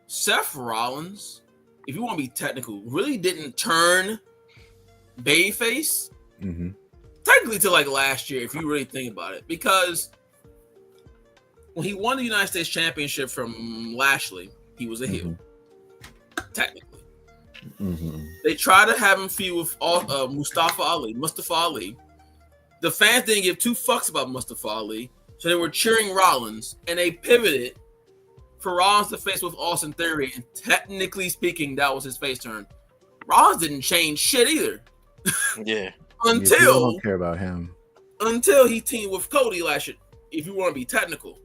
Seth Rollins, if you want to be technical, really didn't turn babyface technically to like last year, if you really think about it, because when he won the United States Championship from Lashley, he was a heel. Technically, they tried to have him feud with Mustafa Ali. The fans didn't give two fucks about Mustafa Ali, so they were cheering Rollins, and they pivoted for Rollins to face with Austin Theory, and technically speaking, that was his face turn. Rollins didn't change shit either. Yeah. People don't care about him until he teamed with Cody last year. If you want to be technical,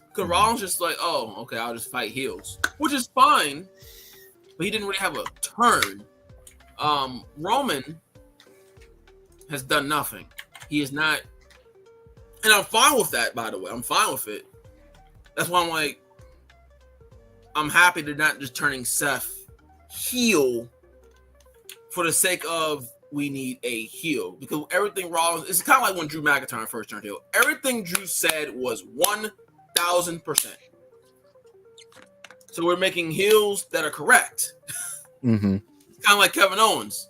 because Rollins just like, oh, okay, I'll just fight heels, which is fine, but he didn't really have a turn. Roman has done nothing. He is not, and I'm fine with that. By the way, I'm fine with it. That's why I'm like, I'm happy they're not just turning Seth heel for the sake of we need a heel, because everything Rollins, it's kind of like when Drew McIntyre first turned heel. Everything Drew said was 1,000%. So we're making heels that are correct. It's kind of like Kevin Owens.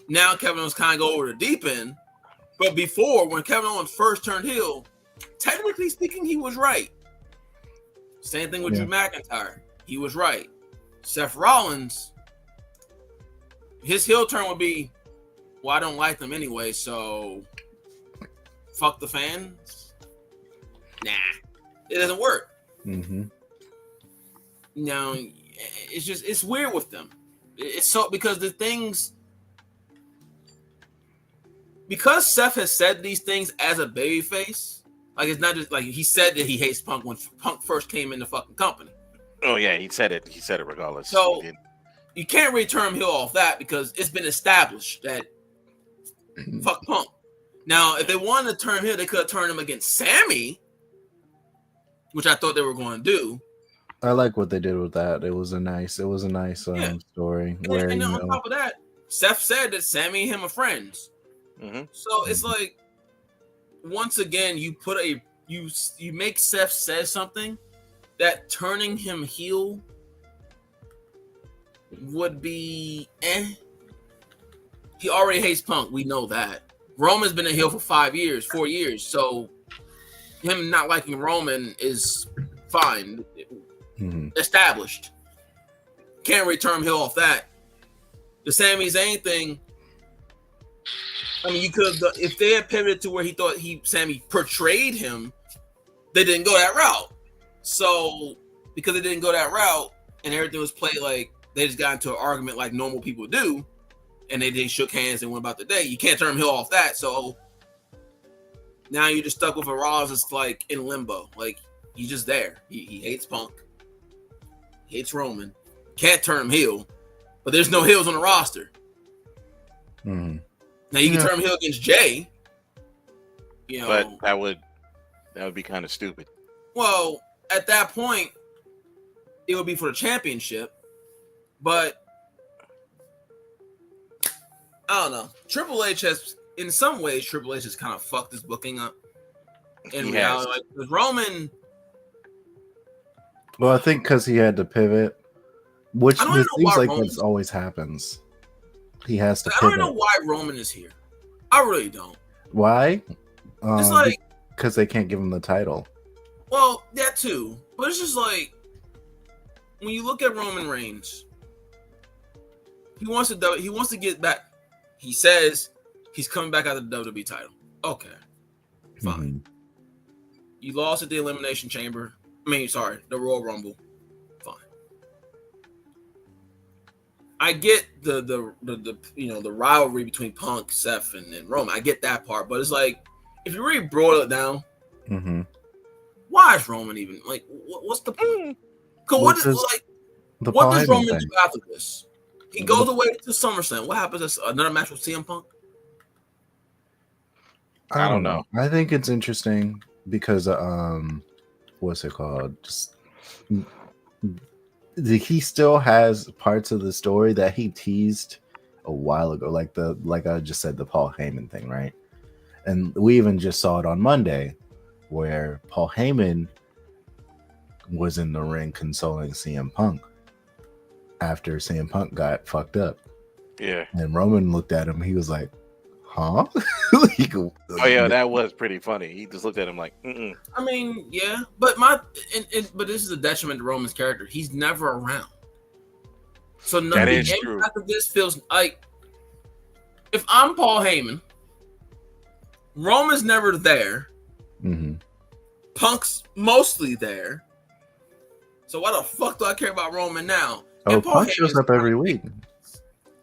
Now Kevin Owens kind of go over the deep end, but before, when Kevin Owens first turned heel, technically speaking, he was right. Same thing with Drew McIntyre. He was right. Seth Rollins, his heel turn would be, well, I don't like them anyway, so fuck the fans. Nah, it doesn't work. Now, it's just, it's weird with them. It's so, because the things, because Seth has said these things as a babyface, like it's not just like he said that he hates Punk when Punk first came in the fucking company. Oh yeah, he said it. He said it regardless. So you can't really turn him heel off that, because it's been established that fuck Punk. Now, if they wanted to turn him heel, they could have turned him against Sammy, which I thought they were going to do. I like what they did with that. It was a nice story. And on top of that, Seth said that Sammy and him are friends. So it's like, once again, you put you make Seth say something that turning him heel would be He already hates Punk. We know that. Roman's been a heel for 4 years. So him not liking Roman is fine. Established. Can't return heel off that. The Sami Zayn thing, I mean, you could have, if they had pivoted to where he thought Sammy portrayed him, they didn't go that route. So because they didn't go that route and everything was played like they just got into an argument like normal people do, and they shook hands and went about the day, you can't turn him heel off that. So now you're just stuck with a Rollins that's like in limbo. Like, he's just there. He hates Punk. He hates Roman. Can't turn him heel. But there's no heels on the roster. Now you can turn him heel against Jay. You know, but that would be kind of stupid. Well, at that point, it would be for the championship. But I don't know. Triple H has, in some ways, has kind of fucked his booking up. In reality, like, with Roman. Well, I think because he had to pivot, which it seems like this always happens. He has to pivot. I don't know why Roman is here. I really don't. Why? It's like, because they can't give him the title. Well, that too. But it's just like, when you look at Roman Reigns, he wants to get back. He says he's coming back out of the WWE title. Okay, fine. You lost at the Elimination Chamber. The Royal Rumble. Fine. I get the rivalry between Punk, Seth, and Roman. I get that part, but it's like, if you really boil it down, why is Roman even like? What's the point? What does Roman do after this? He goes away to SummerSlam. What happens? Another match with CM Punk? I don't know. I think it's interesting because what's it called? He still has parts of the story that he teased a while ago, like I just said, the Paul Heyman thing, right? And we even just saw it on Monday, where Paul Heyman was in the ring consoling CM Punk after CM Punk got fucked up. Yeah. And Roman looked at him. He was like, "Huh?" Oh yeah, that was pretty funny. He just looked at him like, mm-mm. I mean, yeah, but but this is a detriment to Roman's character. He's never around. So That is the true. impact of this feels like if I'm Paul Heyman, Roman's never there. Mm-hmm. Punk's mostly there. So why the fuck do I care about Roman now? Oh, And Paul Punk shows Heyman's up every week.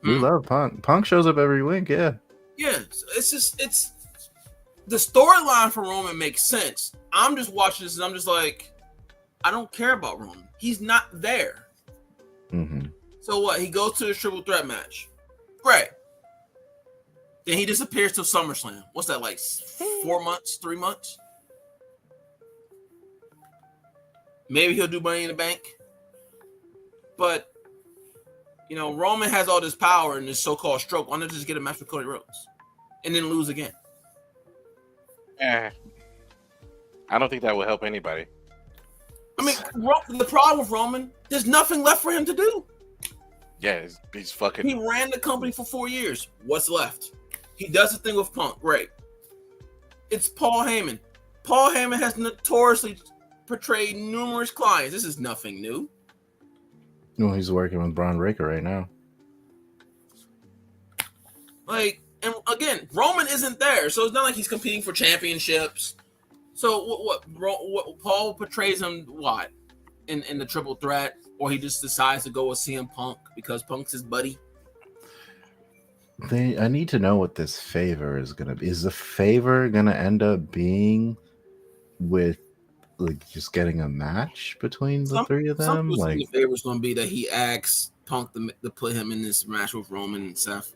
We Hmm? love Punk. Punk shows up every week. Yeah. Yeah, so it's the storyline for Roman makes sense. I'm just watching this and I'm just like, I don't care about Roman. He's not there. Mm-hmm. So what? He goes to the triple threat match. Great. Then he disappears till SummerSlam. What's that, like 4 months, 3 months? Maybe he'll do Money in the Bank. But, you know, Roman has all this power and this so-called stroke. Why not just get a match with Cody Rhodes? And then lose again? I don't think that will help anybody. I mean, the problem with Roman, there's nothing left for him to do. Yeah, he's fucking. He ran the company for 4 years. What's left? He does the thing with Punk. Great. It's Paul Heyman. Paul Heyman has notoriously portrayed numerous clients. This is nothing new. Well, he's working with Braun Breaker right now. Like, and again, Roman isn't there, so it's not like he's competing for championships. So what Paul portrays him what in the triple threat, or he just decides to go with CM Punk because Punk's his buddy. I need to know what this favor is gonna be. Is the favor gonna end up being with like just getting a match between the three of them? Like the favor's gonna be that he asks Punk to put him in this match with Roman and Seth.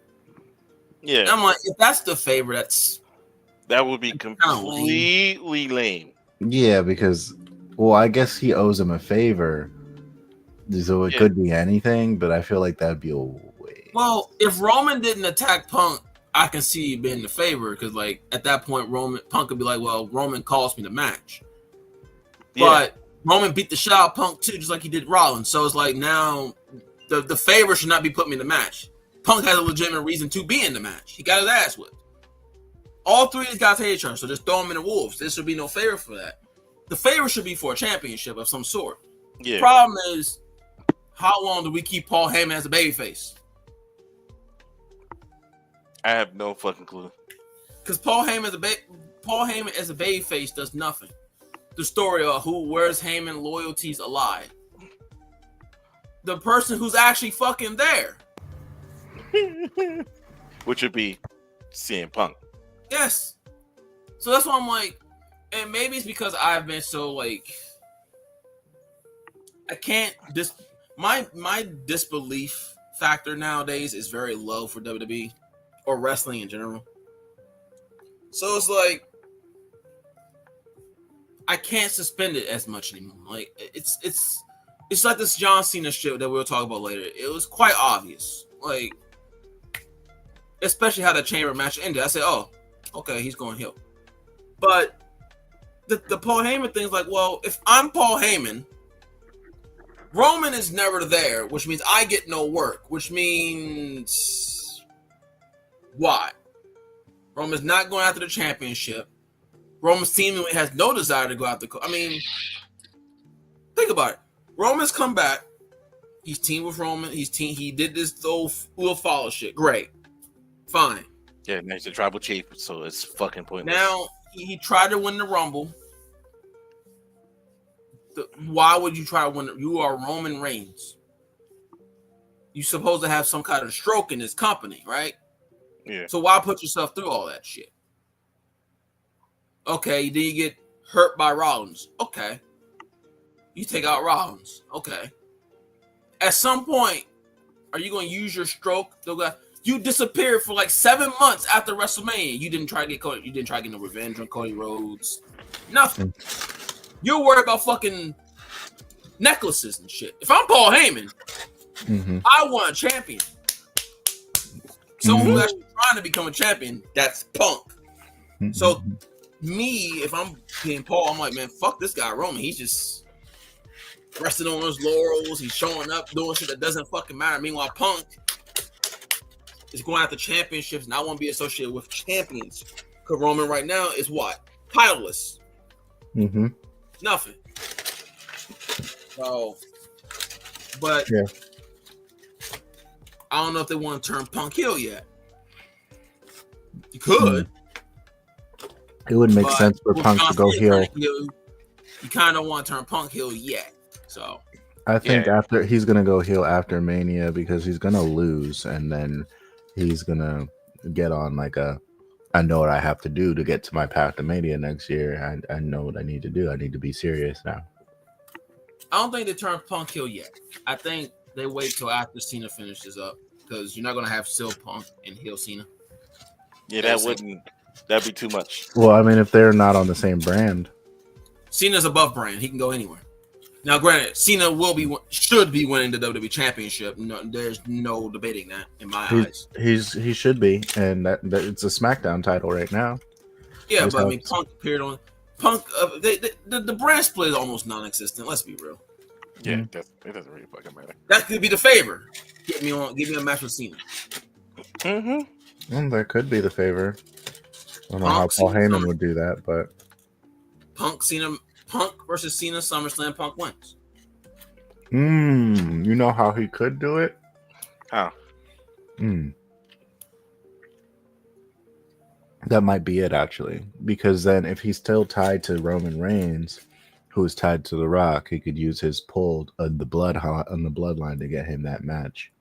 Yeah, And I'm like, if that's the favor, that would be completely lame. yeah, because I guess he owes him a favor, so it could be anything. But I feel like that'd be a way. Well, if Roman didn't attack Punk, I can see it being the favor because, like, at that point, Punk could be like, "Well, Roman calls me to match," but Roman beat the shit out of Punk too, just like he did Rollins. So it's like now the favor should not be putting me in the match. Punk has a legitimate reason to be in the match. He got his ass whipped. All three of these guys hate each other, so just throw them in the wolves. There should be no favor for that. The favor should be for a championship of some sort. Yeah. The problem is, how long do we keep Paul Heyman as a babyface? I have no fucking clue. Because Paul Heyman as a babyface does nothing. The story of where's Heyman loyalties alive? The person who's actually fucking there. Which would be CM Punk. Yes. So that's why I'm like, and maybe it's because I've been so like, I can't my disbelief factor nowadays is very low for WWE or wrestling in general. So it's like I can't suspend it as much anymore. Like it's like this John Cena shit that we'll talk about later. It was quite obvious. Like, especially how the chamber match ended. I said, oh, okay, he's going heel. But the Paul Heyman thing is like, well, if I'm Paul Heyman, Roman is never there, which means I get no work, which means why? Roman's not going after the championship. Roman seemingly has no desire to go after. I mean, think about it. Roman's come back. He's teamed with Roman. He did this little follow shit. Great. Fine. Yeah, and he's the tribal chief, so it's fucking pointless. Now, he tried to win the Rumble. Why would you try to win? You are Roman Reigns. You're supposed to have some kind of stroke in this company, right? Yeah. So why put yourself through all that shit? Okay, then you get hurt by Rollins. Okay. You take out Rollins. Okay. At some point, are you going to use your stroke? You disappeared for like 7 months after WrestleMania. You didn't try to get Cody. You didn't try to get no revenge on Cody Rhodes. Nothing. You're worried about fucking necklaces and shit. If I'm Paul Heyman, I want a champion. Someone who's actually trying to become a champion, that's Punk. So me, if I'm being Paul, I'm like, man, fuck this guy Roman. He's just resting on his laurels. He's showing up, doing shit that doesn't fucking matter. Meanwhile, Punk is going after championships, and I want to be associated with champions. Because Roman right now is what? Titleless. Nothing. So, but yeah. I don't know if they want to turn Punk heel yet. You could. It would make sense for Punk to go heel. You kind of don't want to turn Punk heel yet. So I think after he's gonna go heel after Mania because he's gonna lose, and then he's gonna get on like I know what I have to do to get to my path to Mania next year. I know what I need to do. I need to be serious now. I don't think they turn Punk heel yet. I think they wait till after Cena finishes up because you're not gonna have still Punk and heel Cena. Yeah, that'd be too much. Well, I mean, if they're not on the same brand, Cena's above brand. He can go anywhere. Now, granted, Cena should be winning the WWE Championship. No, there's no debating that in my eyes. He should be, and that it's a SmackDown title right now. Yeah, but I mean, Punk appeared on Punk. The brand split is almost non-existent. Let's be real. Yeah, it doesn't really fucking matter. That could be the favor. Give me a match with Cena. That could be the favor. I don't know how Paul Heyman would do that, but Punk versus Cena, SummerSlam, Punk wins. You know how he could do it? How? That might be it, actually. Because then if he's still tied to Roman Reigns, who is tied to The Rock, he could use his pull on the bloodline to get him that match.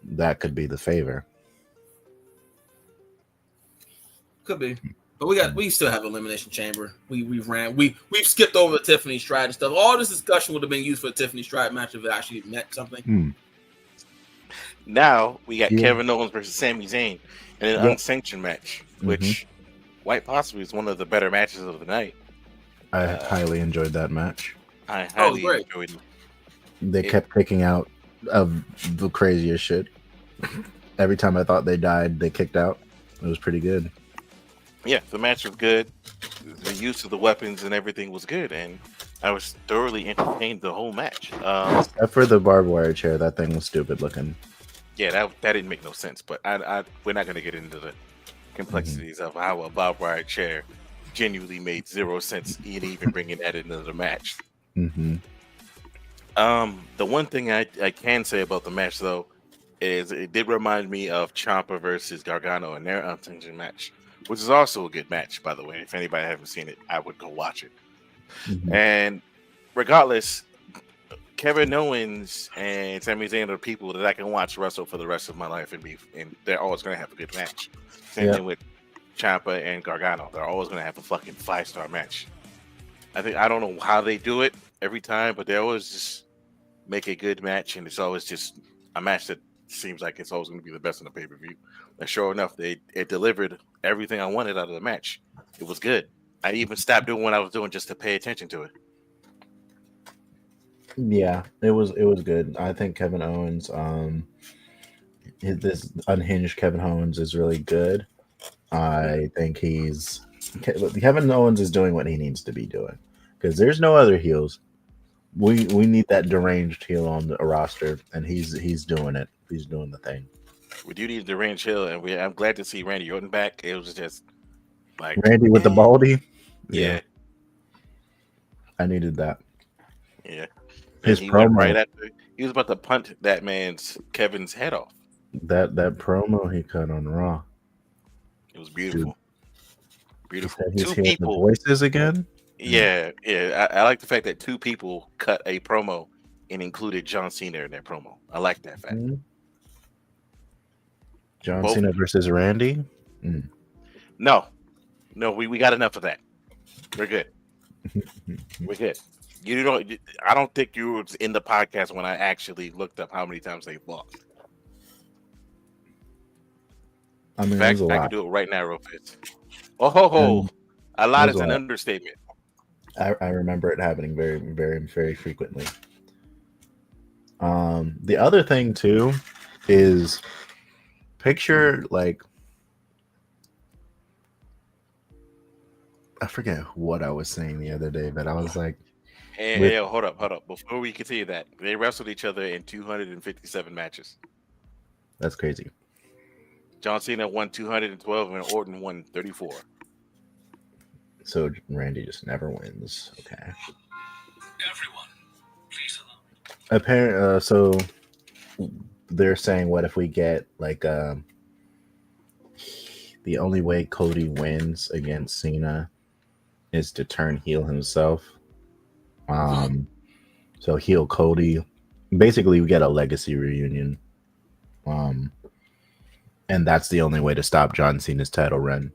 That could be the favor. Could be. But we still have Elimination Chamber. We've skipped over the Tiffany Stratton and stuff. All this discussion would have been used for a Tiffany Stratton match if it actually meant something. Now we got Kevin Owens versus Sami Zayn in an unsanctioned match, which quite possibly is one of the better matches of the night. I highly enjoyed that match. I highly enjoyed it. They kept kicking out of the craziest shit. Every time I thought they died, they kicked out. It was pretty good. Yeah, the match was good. The use of the weapons and everything was good, and I was thoroughly entertained the whole match. Except for the barbed wire chair, that thing was stupid looking. Yeah, that didn't make no sense. But we're not going to get into the complexities of how a barbed wire chair genuinely made zero sense in even bringing that into the match. The one thing I can say about the match though is it did remind me of Ciampa versus Gargano in their unsanctioned match, which is also a good match, by the way. If anybody hasn't seen it, I would go watch it. And regardless, Kevin Owens and Sami Zayn are people that I can watch wrestle for the rest of my life, and they're always going to have a good match. Same thing with Ciampa and Gargano. They're always going to have a fucking 5-star match. I don't know how they do it every time, but they always just make a good match, and it's always just a match that seems like it's always going to be the best in the pay-per-view. And sure enough, it delivered everything I wanted out of the match. It was good. I even stopped doing what I was doing just to pay attention to it. Yeah, it was good. I think Kevin Owens, this unhinged Kevin Owens is really good. I think Kevin Owens is doing what he needs to be doing because there's no other heels. We need that deranged heel on the roster, and he's doing it. He's doing the thing. We do need the deranged heel, and I'm glad to see Randy Orton back. It was just like Randy with the baldy. Yeah, I needed that. Yeah. His he promo right after he was about to punt that man's Kevin's head off. That promo he cut on Raw. It was beautiful. Dude. Beautiful. He's Two hearing people. the voices again. Yeah. I like the fact that two people cut a promo and included John Cena in that promo. I like that fact. John Cena versus Randy. No, we got enough of that. We're good. We're good. I don't think you were in the podcast when I actually looked up how many times they fought. I mean, in fact, I can do it right now, real fast. A lot is an understatement. I remember it happening very, very, very frequently. The other thing too is picture like I forget what I was saying the other day, but I was like, with Hey, hold up. Before we continue that, they wrestled each other in 257 matches. that's crazy. John Cena won 212 and Orton won 34. So Randy just never wins. Okay. Everyone, please allow me. Apparently, so they're saying, what if we get like the only way Cody wins against Cena is to turn heel himself. So heel Cody. Basically, we get a legacy reunion. And that's the only way to stop John Cena's title reign.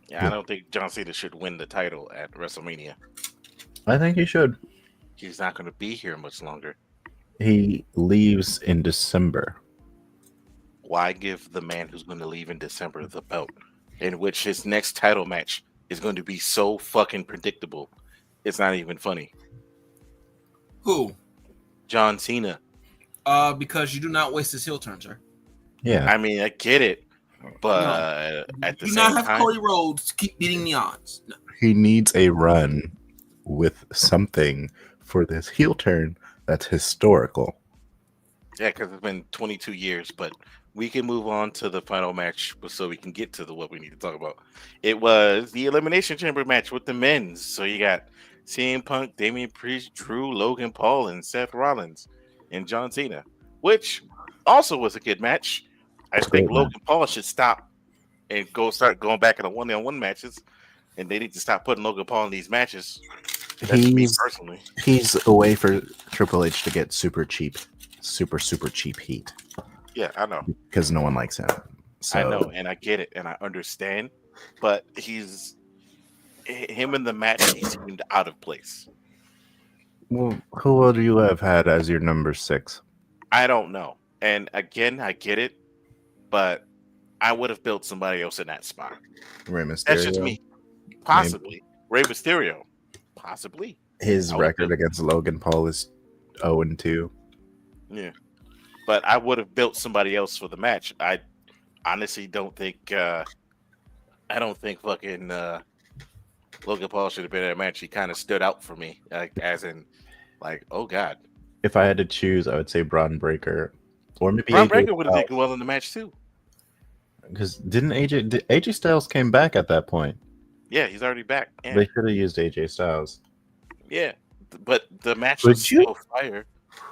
Yeah, I don't think John Cena should win the title at WrestleMania. I think he should. He's not going to be here much longer. He leaves in December. Why give the man who's going to leave in December the belt, in which his next title match is going to be so fucking predictable? It's not even funny. Who? John Cena. Because you do not waste his heel turn, sir. Yeah. I mean, I get it, but at the Do same not have time, Cody Rhodes keep beating the odds. No. He needs a run with something for this heel turn that's historical. yeah, because it's been 22 years, but we can move on to the final match so we can get to what we need to talk about. It was the Elimination Chamber match with the men's. So you got CM Punk, Damian Priest, Drew, Logan Paul, and Seth Rollins and John Cena, which also was a good match. I think Logan Paul should stop and start going back into one-on-one matches, and they need to stop putting Logan Paul in these matches. That's me personally. He's a way for Triple H to get super cheap heat. Yeah, I know. Because no one likes him. So, I know, and I get it, and I understand, but him in the match, he seemed out of place. Well, who would you have had as your number 6? I don't know. And again, I get it, but I would have built somebody else in that spot. Rey Mysterio. That's just me. Possibly. Rey Mysterio. Possibly. His record against Logan Paul is 0-2. Yeah. But I would have built somebody else for the match. I honestly don't think fucking Logan Paul should have been in that match. He kind of stood out for me. Oh God. If I had to choose, I would say Braun Breaker. Or maybe Braun Breaker would have done well in the match too. Because AJ Styles came back at that point? Yeah, he's already back. Yeah. They should have used AJ Styles. Yeah, but the match was so fire.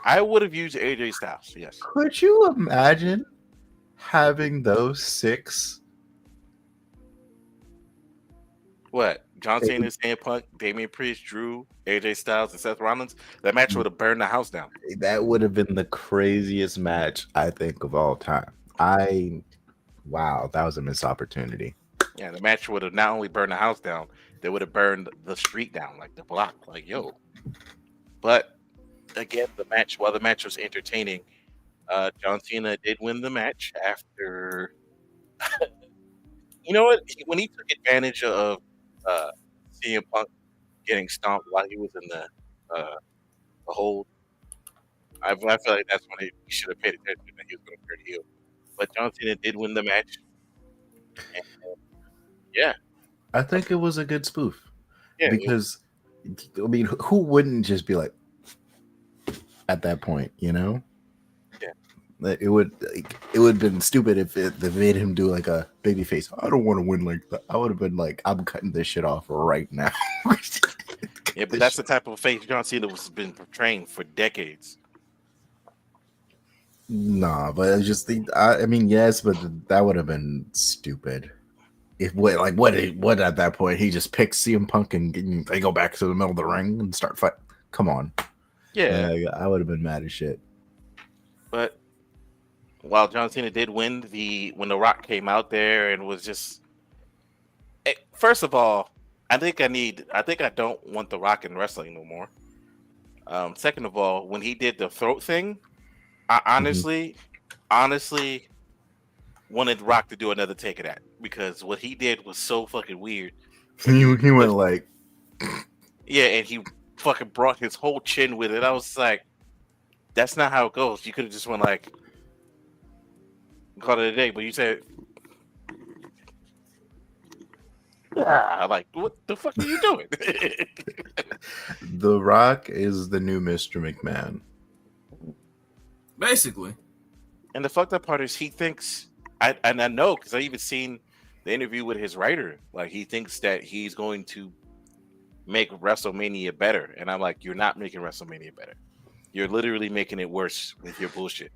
I would have used AJ Styles. Yes. Could you imagine having those 6? What? John Cena, CM Punk, Damian Priest, Drew, AJ Styles, and Seth Rollins. That match would have burned the house down. That would have been the craziest match, I think, of all time. Wow, that was a missed opportunity. Yeah, the match would have not only burned the house down, they would have burned the street down, like the block, like yo. But again, while the match was entertaining, John Cena did win the match after. You know what? When he took advantage of CM Punk getting stomped while he was in the hold, I feel like that's when he should have paid attention that he was going to turn heel. But John Cena did win the match. And, yeah. I think it was a good spoof. Yeah. Because, I mean, who wouldn't just be like, at that point, you know? Yeah. It would have been stupid if they made him do like a baby face. I don't want to win like that. I would have been like, I'm cutting this shit off right now. Yeah, but that's the type of face John Cena has been portraying for decades. Nah, but I just think I mean yes, but that would have been stupid. What at that point he just picks CM Punk and they go back to the middle of the ring and start fight. Come on, Yeah, I would have been mad as shit. but while John Cena did win, when The Rock came out there and was just, first of all, I think I don't want The Rock in wrestling no more. Second of all, when he did the throat thing, I honestly wanted Rock to do another take of that because what he did was so fucking weird. He went like, yeah, and he fucking brought his whole chin with it. I was like, That's not how it goes. You could have just went like, called it a day, but you said, like, what the fuck are you doing? The Rock is the new Mr. McMahon. Basically. And the fucked up part is he thinks, I know because I even seen the interview with his writer. Like he thinks that he's going to make WrestleMania better, and I'm like, you're not making WrestleMania better. You're literally making it worse with your bullshit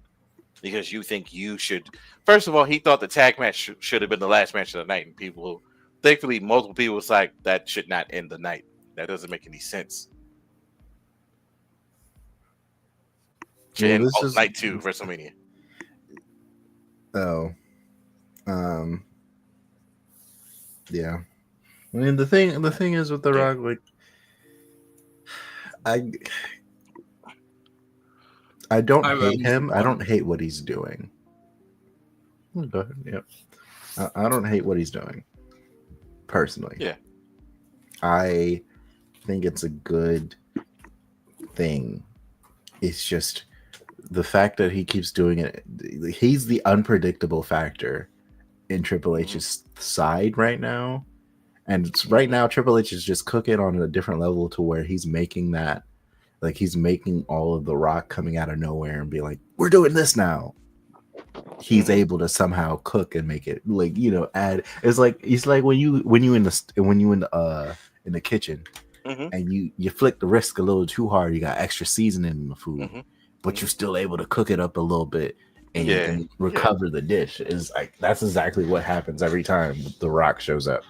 because you think you should. First of all, he thought the tag match should have been the last match of the night, and people, thankfully, multiple people was like, that should not end the night. That doesn't make any sense. Well, And this is night 2 WrestleMania. Oh, yeah. I mean, the thing is with The Rock, like, I don't hate him. I don't hate what he's doing. Go ahead. Yep. I don't hate what he's doing. Personally. Yeah. I think it's a good thing. It's just the fact that he keeps doing it. He's the unpredictable factor in Triple H's side right now. And it's, right now, Triple H is just cooking on a different level to where he's making that, like he's making all of The Rock coming out of nowhere and be like, we're doing this now. He's able to somehow cook and make it, like, you know, add. It's like when you in the kitchen and you flick the wrist a little too hard, you got extra seasoning in the food, but you're still able to cook it up a little bit and you can recover the dish. Is like that's exactly what happens every time The Rock shows up.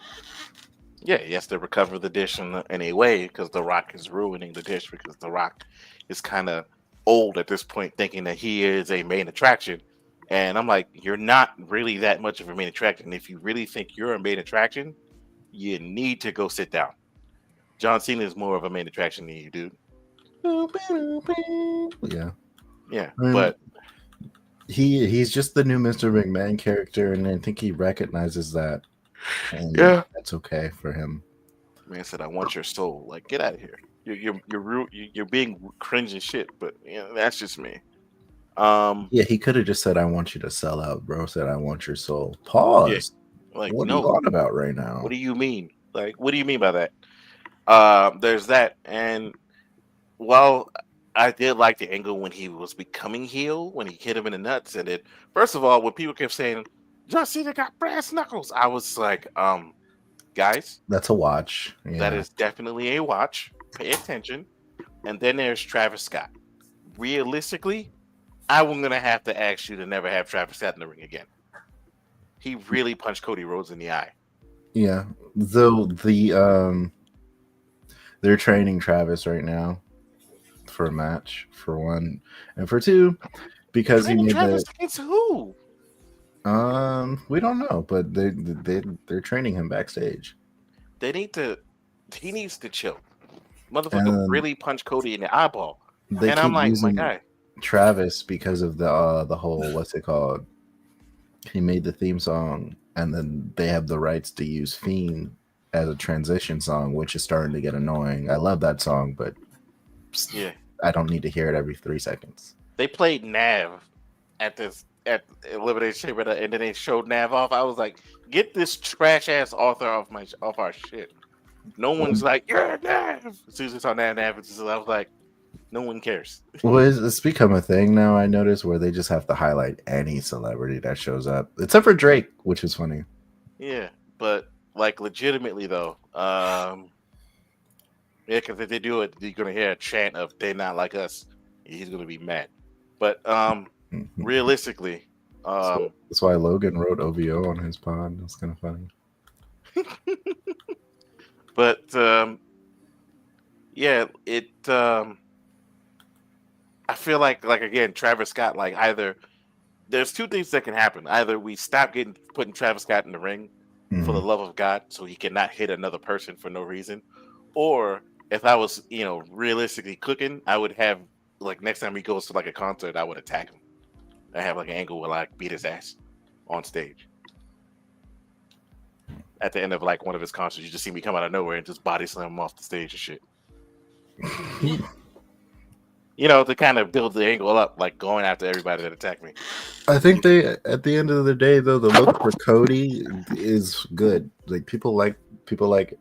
Yeah, he has to recover the dish in a way because The Rock is ruining the dish because The Rock is kind of old at this point, thinking that he is a main attraction. And I'm like, you're not really that much of a main attraction. If you really think you're a main attraction, you need to go sit down. John Cena is more of a main attraction than you, dude. Yeah. Yeah, I mean, but he's just the new Mr. McMahon character, and I think he recognizes that. And that's okay for him. Man said, "I want your soul." Like, get out of here. You're being cringe and shit. But that's just me. Yeah, he could have just said, "I want you to sell out," bro. Said, "I want your soul." Pause. Yeah. Like, what no. are you on about right now? What do you mean? Like, what do you mean by that? There's that, and while I did like the angle when he was becoming heel, when he hit him in the nuts, and it. First of all, when people kept saying, John Cena got brass knuckles, I was like, guys, that's a watch. Yeah. That is definitely a watch. Pay attention. And then there's Travis Scott. Realistically, I'm gonna have to ask you to never have Travis Scott in the ring again. He really punched Cody Rhodes in the eye. Yeah, though they're training Travis right now for a match, for one, and for two, because he made Travis against who? We don't know, but they're training him backstage. He needs to chill. Motherfucker really punched Cody in the eyeball. And I'm like, my guy. Travis, because of the whole, what's it called? He made the theme song, and then they have the rights to use Fiend as a transition song, which is starting to get annoying. I love that song, but I don't need to hear it every 3 seconds. They played Nav at Elimination Chamber, and then they showed Nav off. I was like, get this trash ass author off our shit. No one's like, yeah, Nav. As soon as I saw Nav, I was like, no one cares. Well, it's become a thing now, I noticed, where they just have to highlight any celebrity that shows up, except for Drake, which is funny. Yeah, but like legitimately though, because if they do it, you're gonna hear a chant of "They're not like us." He's gonna be mad. But realistically, that's why Logan wrote OVO on his pod. That's kind of funny. But yeah, I feel like again, Travis Scott, like either there's two things that can happen. Either we stop putting Travis Scott in the ring for the love of God, so he cannot hit another person for no reason, or if I was, realistically cooking, I would have like next time he goes to like a concert, I would attack him. I have like an angle where I beat his ass on stage. At the end of like one of his concerts, you just see me come out of nowhere and just body slam him off the stage and shit. to kind of build the angle up, like going after everybody that attacked me. I think at the end of the day, though, the look for Cody is good. Like people like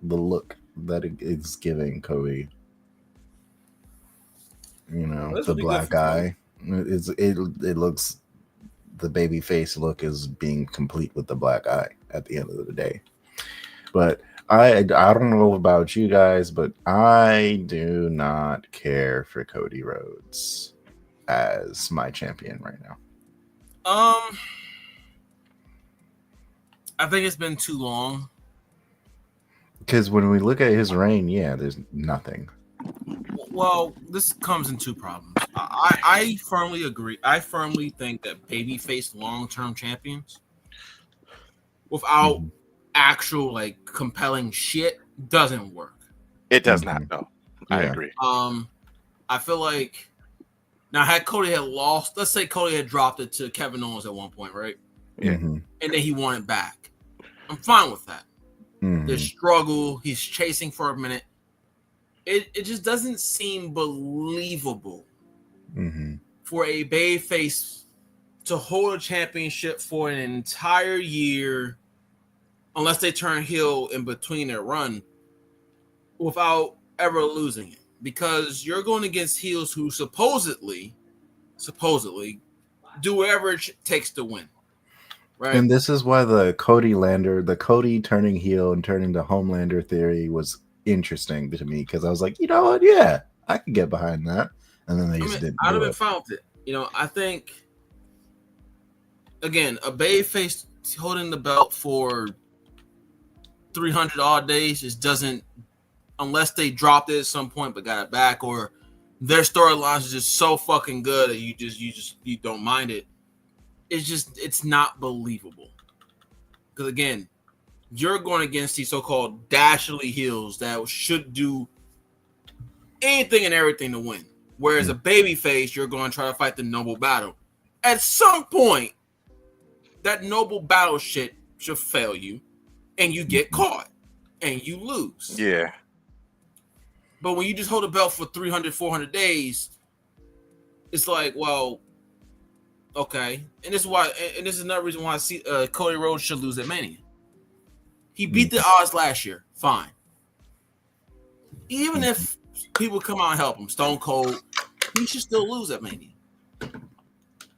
the look that it is giving Cody. That's The really good black for Cody. eye. It looks, the baby face look is being complete with the black eye at the end of the day. But I don't know about you guys, but I do not care for Cody Rhodes as my champion right now. I think it's been too long. Because when we look at his reign, yeah, there's nothing. Well, this comes in two problems. I firmly agree. I firmly think that babyface long-term champions without actual like compelling shit doesn't work. It does not. No, I Yeah. agree. I feel like now had Cody had lost, let's say Cody had dropped it to Kevin Owens at one point, right? Yeah. Mhm. And then he won it back. I'm fine with that. Mhm. The struggle, he's chasing for a minute. It just doesn't seem believable Mhm. for a babyface to hold a championship for an entire year, unless they turn heel in between their run, without ever losing it. Because you're going against heels who supposedly do whatever it takes to win. Right? And this is why the Cody turning heel and turning to Homelander theory was interesting to me, because I was like, you know what? Yeah, I can get behind that. And then they just didn't I'd have do been it. fine with it. I think, again, a babyface holding the belt for 300 odd days just doesn't, unless they dropped it at some point but got it back, or their storylines is just so fucking good that you don't mind it. It's not believable. Because again, you're going against these so-called dastardly heels that should do anything and everything to win. Whereas a babyface, you're going to try to fight the noble battle. At some point, that noble battle shit should fail you, and you get caught, and you lose. Yeah. But when you just hold a belt for 300, 400 days, it's like, well, okay. And this is another reason why I see Cody Rhodes should lose at Mania. He beat the odds last year. Fine. Even if people come out and help him, Stone Cold, he should still lose at Mania.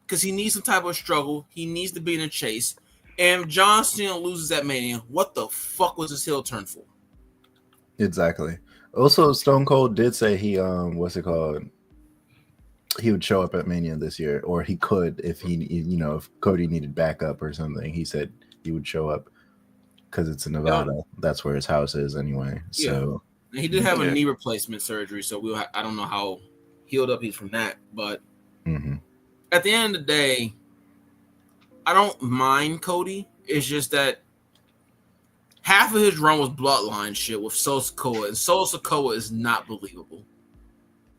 Because he needs some type of struggle. He needs to be in a chase. And if John Cena loses at Mania, what the fuck was his heel turn for? Exactly. Also, Stone Cold did say he he would show up at Mania this year, or he could if if Cody needed backup or something. He said he would show up because it's in Nevada. Yeah. That's where his house is anyway. So and he did have a knee replacement surgery, so I don't know how healed up he's from that. But at the end of the day, I don't mind Cody. It's just that half of his run was bloodline shit with Solo Sikoa, and Solo Sikoa is not believable.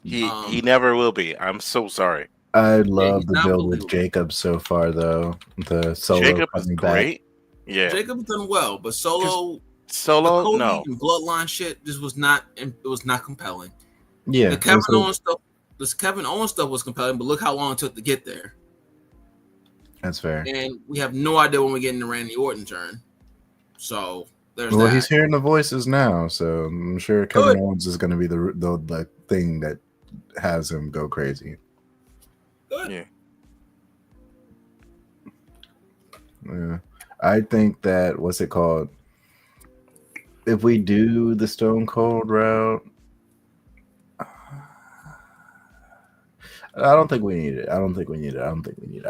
He never will be. I'm so sorry. I love the build with Jacob so far, though. The Solo Jacob is great. Back. Yeah, Jacob done well, but Solo, Cody and bloodline shit just was not. It was not compelling. Yeah, the Kevin Owens stuff was compelling, but look how long it took to get there. That's fair. And we have no idea when we get into Randy Orton turn. So there's that. Well, he's hearing the voices now, so I'm sure Kevin Owens is going to be the thing that has him go crazy. Good. Yeah. I think that if we do the Stone Cold route, I don't think we need it. I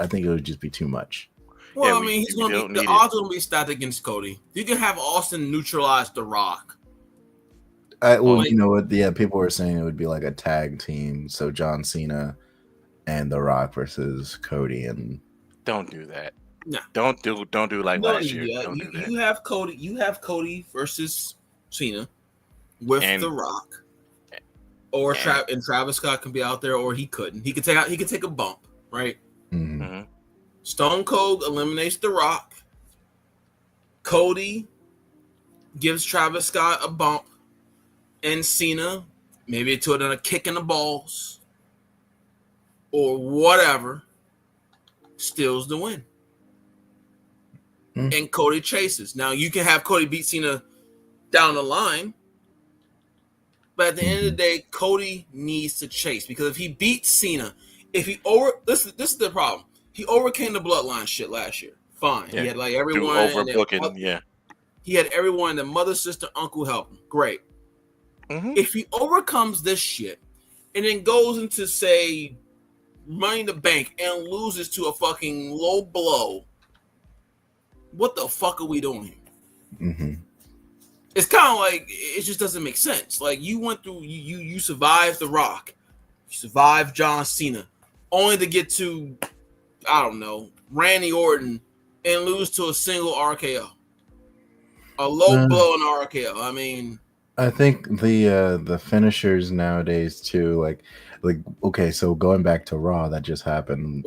think it would just be too much. Well, he's going to be the odds will be stacked against Cody. You can have Austin neutralize The Rock. You know what? Yeah, people were saying it would be like a tag team, so John Cena and The Rock versus Cody, and don't do that. No, don't do like last year. You have Cody versus Cena with The Rock, or and Travis Scott can be out there, or he couldn't. He could take a bump, right? Mm-hmm. Stone Cold eliminates The Rock. Cody gives Travis Scott a bump, and Cena maybe to another kick in the balls. or whatever steals the win. And Cody chases. Now you can have Cody beat Cena down the line, but at the end of the day, Cody needs to chase, because if he beats Cena, if he this is the problem. He overcame the bloodline shit last year. Fine. Yeah. He had like everyone overbooking, yeah. He had everyone, the mother, sister, uncle help him. Great. If he overcomes this shit and then goes into, say, Money in the Bank and loses to a fucking low blow, what the fuck are we doing here? It's kind of like, it just doesn't make sense. Like, you went through, you survived The Rock, you survived John Cena, only to get to, I don't know, Randy Orton and lose to a single RKO, a low blow in RKO. I mean, I think the finishers nowadays too, like okay, so going back to Raw that just happened,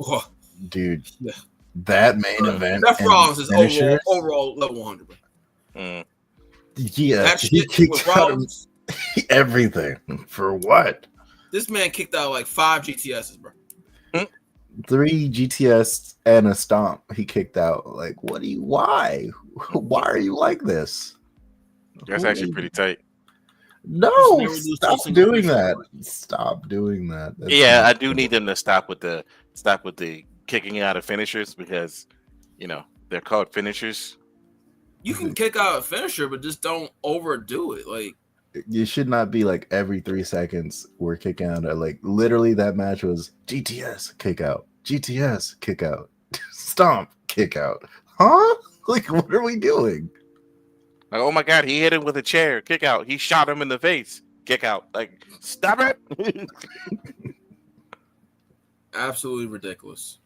dude. Yeah. That main event, Seth Rollins is overall level 100. Yeah, that shit kicked out everything for what? This man kicked out like 5 GTSs, bro. 3 GTS and a stomp. He kicked out. Like, what do you? Why? Why are you like this? That's actually pretty tight. No, stop doing that. Stop doing that. Yeah, I do need them to stop with the kicking out of finishers, because they're called finishers. You can kick out a finisher, but just don't overdo it. Like, you should not be like every 3 seconds we're kicking out. Like, literally that match was GTS kick out, GTS kick out, stomp kick out. Huh? Like, what are we doing? Like, oh my god, he hit him with a chair, kick out. He shot him in the face, kick out. Like, stop it. Absolutely ridiculous.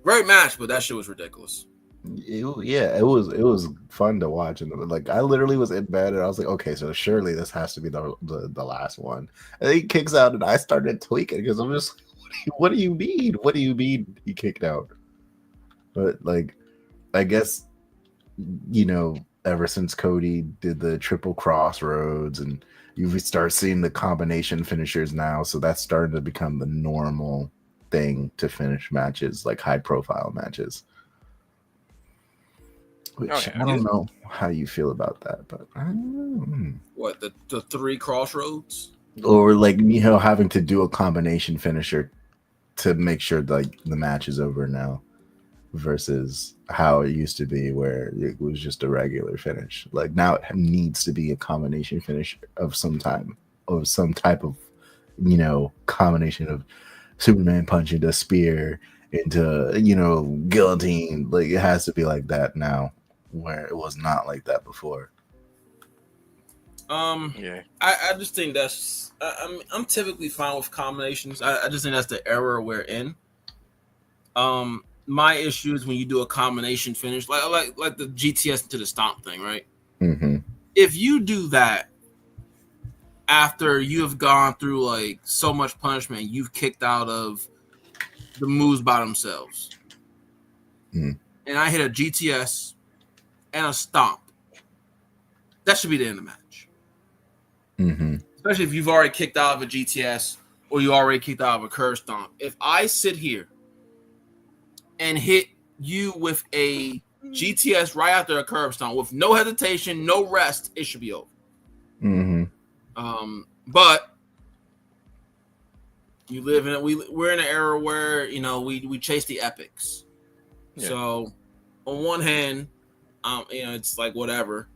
Great match, but that shit was ridiculous. It was fun to watch, and like I literally was in bed and I was like, okay, so surely this has to be the last one. And he kicks out, and I started tweaking because I'm just, what do you mean? What do you mean he kicked out? But like, I guess ever since Cody did the triple crossroads, and you start seeing the combination finishers now, so that's starting to become the normal thing to finish matches, like high profile matches. Which I don't know how you feel about that, but what, the 3 crossroads, or like having to do a combination finisher to make sure like the match is over now, versus how it used to be where it was just a regular finish. Like, now it needs to be a combination finish of some type of combination of Superman punching a spear into guillotine. Like, it has to be like that now, where it was not like that before. Yeah, I just think that's I'm typically fine with combinations. I just think that's the era we're in. My issue is when you do a combination finish, like the GTS to the stomp thing, right? If you do that after you have gone through like so much punishment, you've kicked out of the moves by themselves, and I hit a GTS and a stomp, that should be the end of the match. Especially if you've already kicked out of a GTS or you already kicked out of a curb stomp. If I sit here and hit you with a GTS right after a curb stomp with no hesitation, no rest, it should be over. But you live in we're in an era where we chase the epics. Yeah. So on one hand, it's like whatever.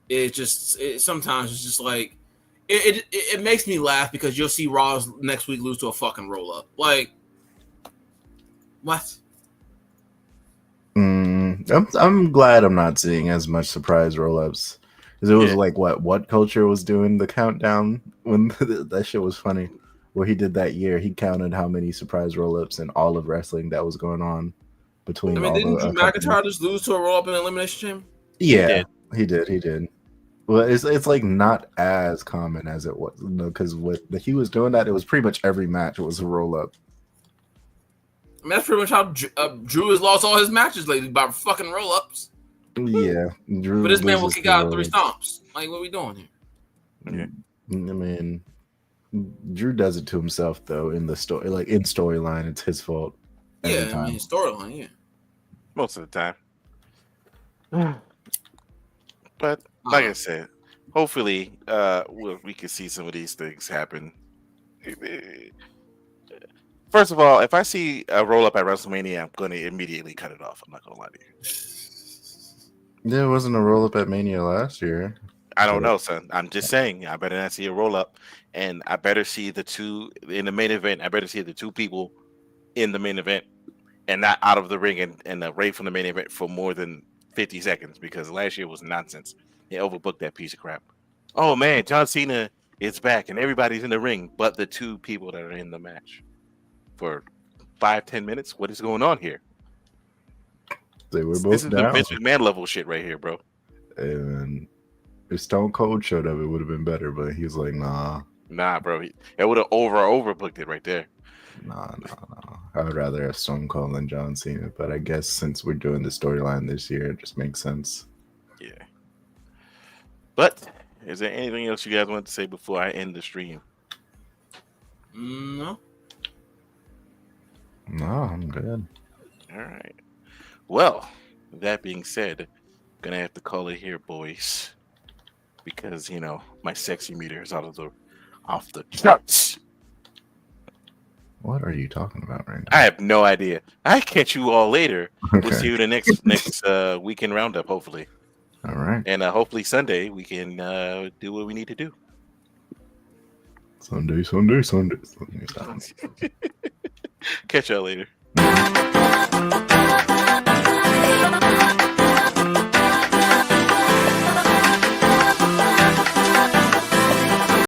Sometimes it's just like it makes me laugh, because you'll see Raw next week lose to a fucking roll up. Like, what? I'm glad I'm not seeing as much surprise roll ups, because it was like what Culture was doing the countdown when that shit was funny. Where he did that year, he counted how many surprise roll ups in all of wrestling that was going on between. Didn't Drew McIntyre just lose to a roll up in the Elimination Chamber? Yeah, he did. Well, it's like not as common as it was, because when he was doing that, it was pretty much every match was a roll up. I mean, that's pretty much how Drew has lost all his matches lately, by fucking roll ups. Yeah, Drew. But this man will kick out 3 stomps. Like, what are we doing here? Yeah, I mean, Drew does it to himself though in the story, like in storyline, it's his fault every Yeah, I time. mean storyline. Yeah. most of the time. But like I said, hopefully, we can see some of these things happen. First of all, if I see a roll up at WrestleMania, I'm going to immediately cut it off. I'm not going to lie to you. Yeah, it wasn't a roll up at Mania last year. I don't know, son. I'm just saying. I better not see a roll up, and I better see the two in the main event. I better see the two people in the main event, and not out of the ring and away from the main event for more than 50 seconds. Because last year was nonsense. They overbooked that piece of crap. Oh man, John Cena is back, and everybody's in the ring, but the two people that are in the match for 5-10 minutes. What is going on here? They were This both is the down. Vince McMahon level shit right here, bro. And if Stone Cold showed up, it would have been better. But he was like, nah. Nah, bro. It would have overbooked it right there. Nah. I would rather have Stone Cold than John Cena. But I guess since we're doing the storyline this year, it just makes sense. Yeah. But is there anything else you guys want to say before I end the stream? No. No, I'm good. All right. Well, that being said, gonna have to call it here, boys, because my sexy meter is off the charts. What are you talking about right I have no idea. I catch you all later. now? We'll see you the next weekend roundup, hopefully, All right. and hopefully Sunday we can do what we need to do. Sunday. Catch y'all later.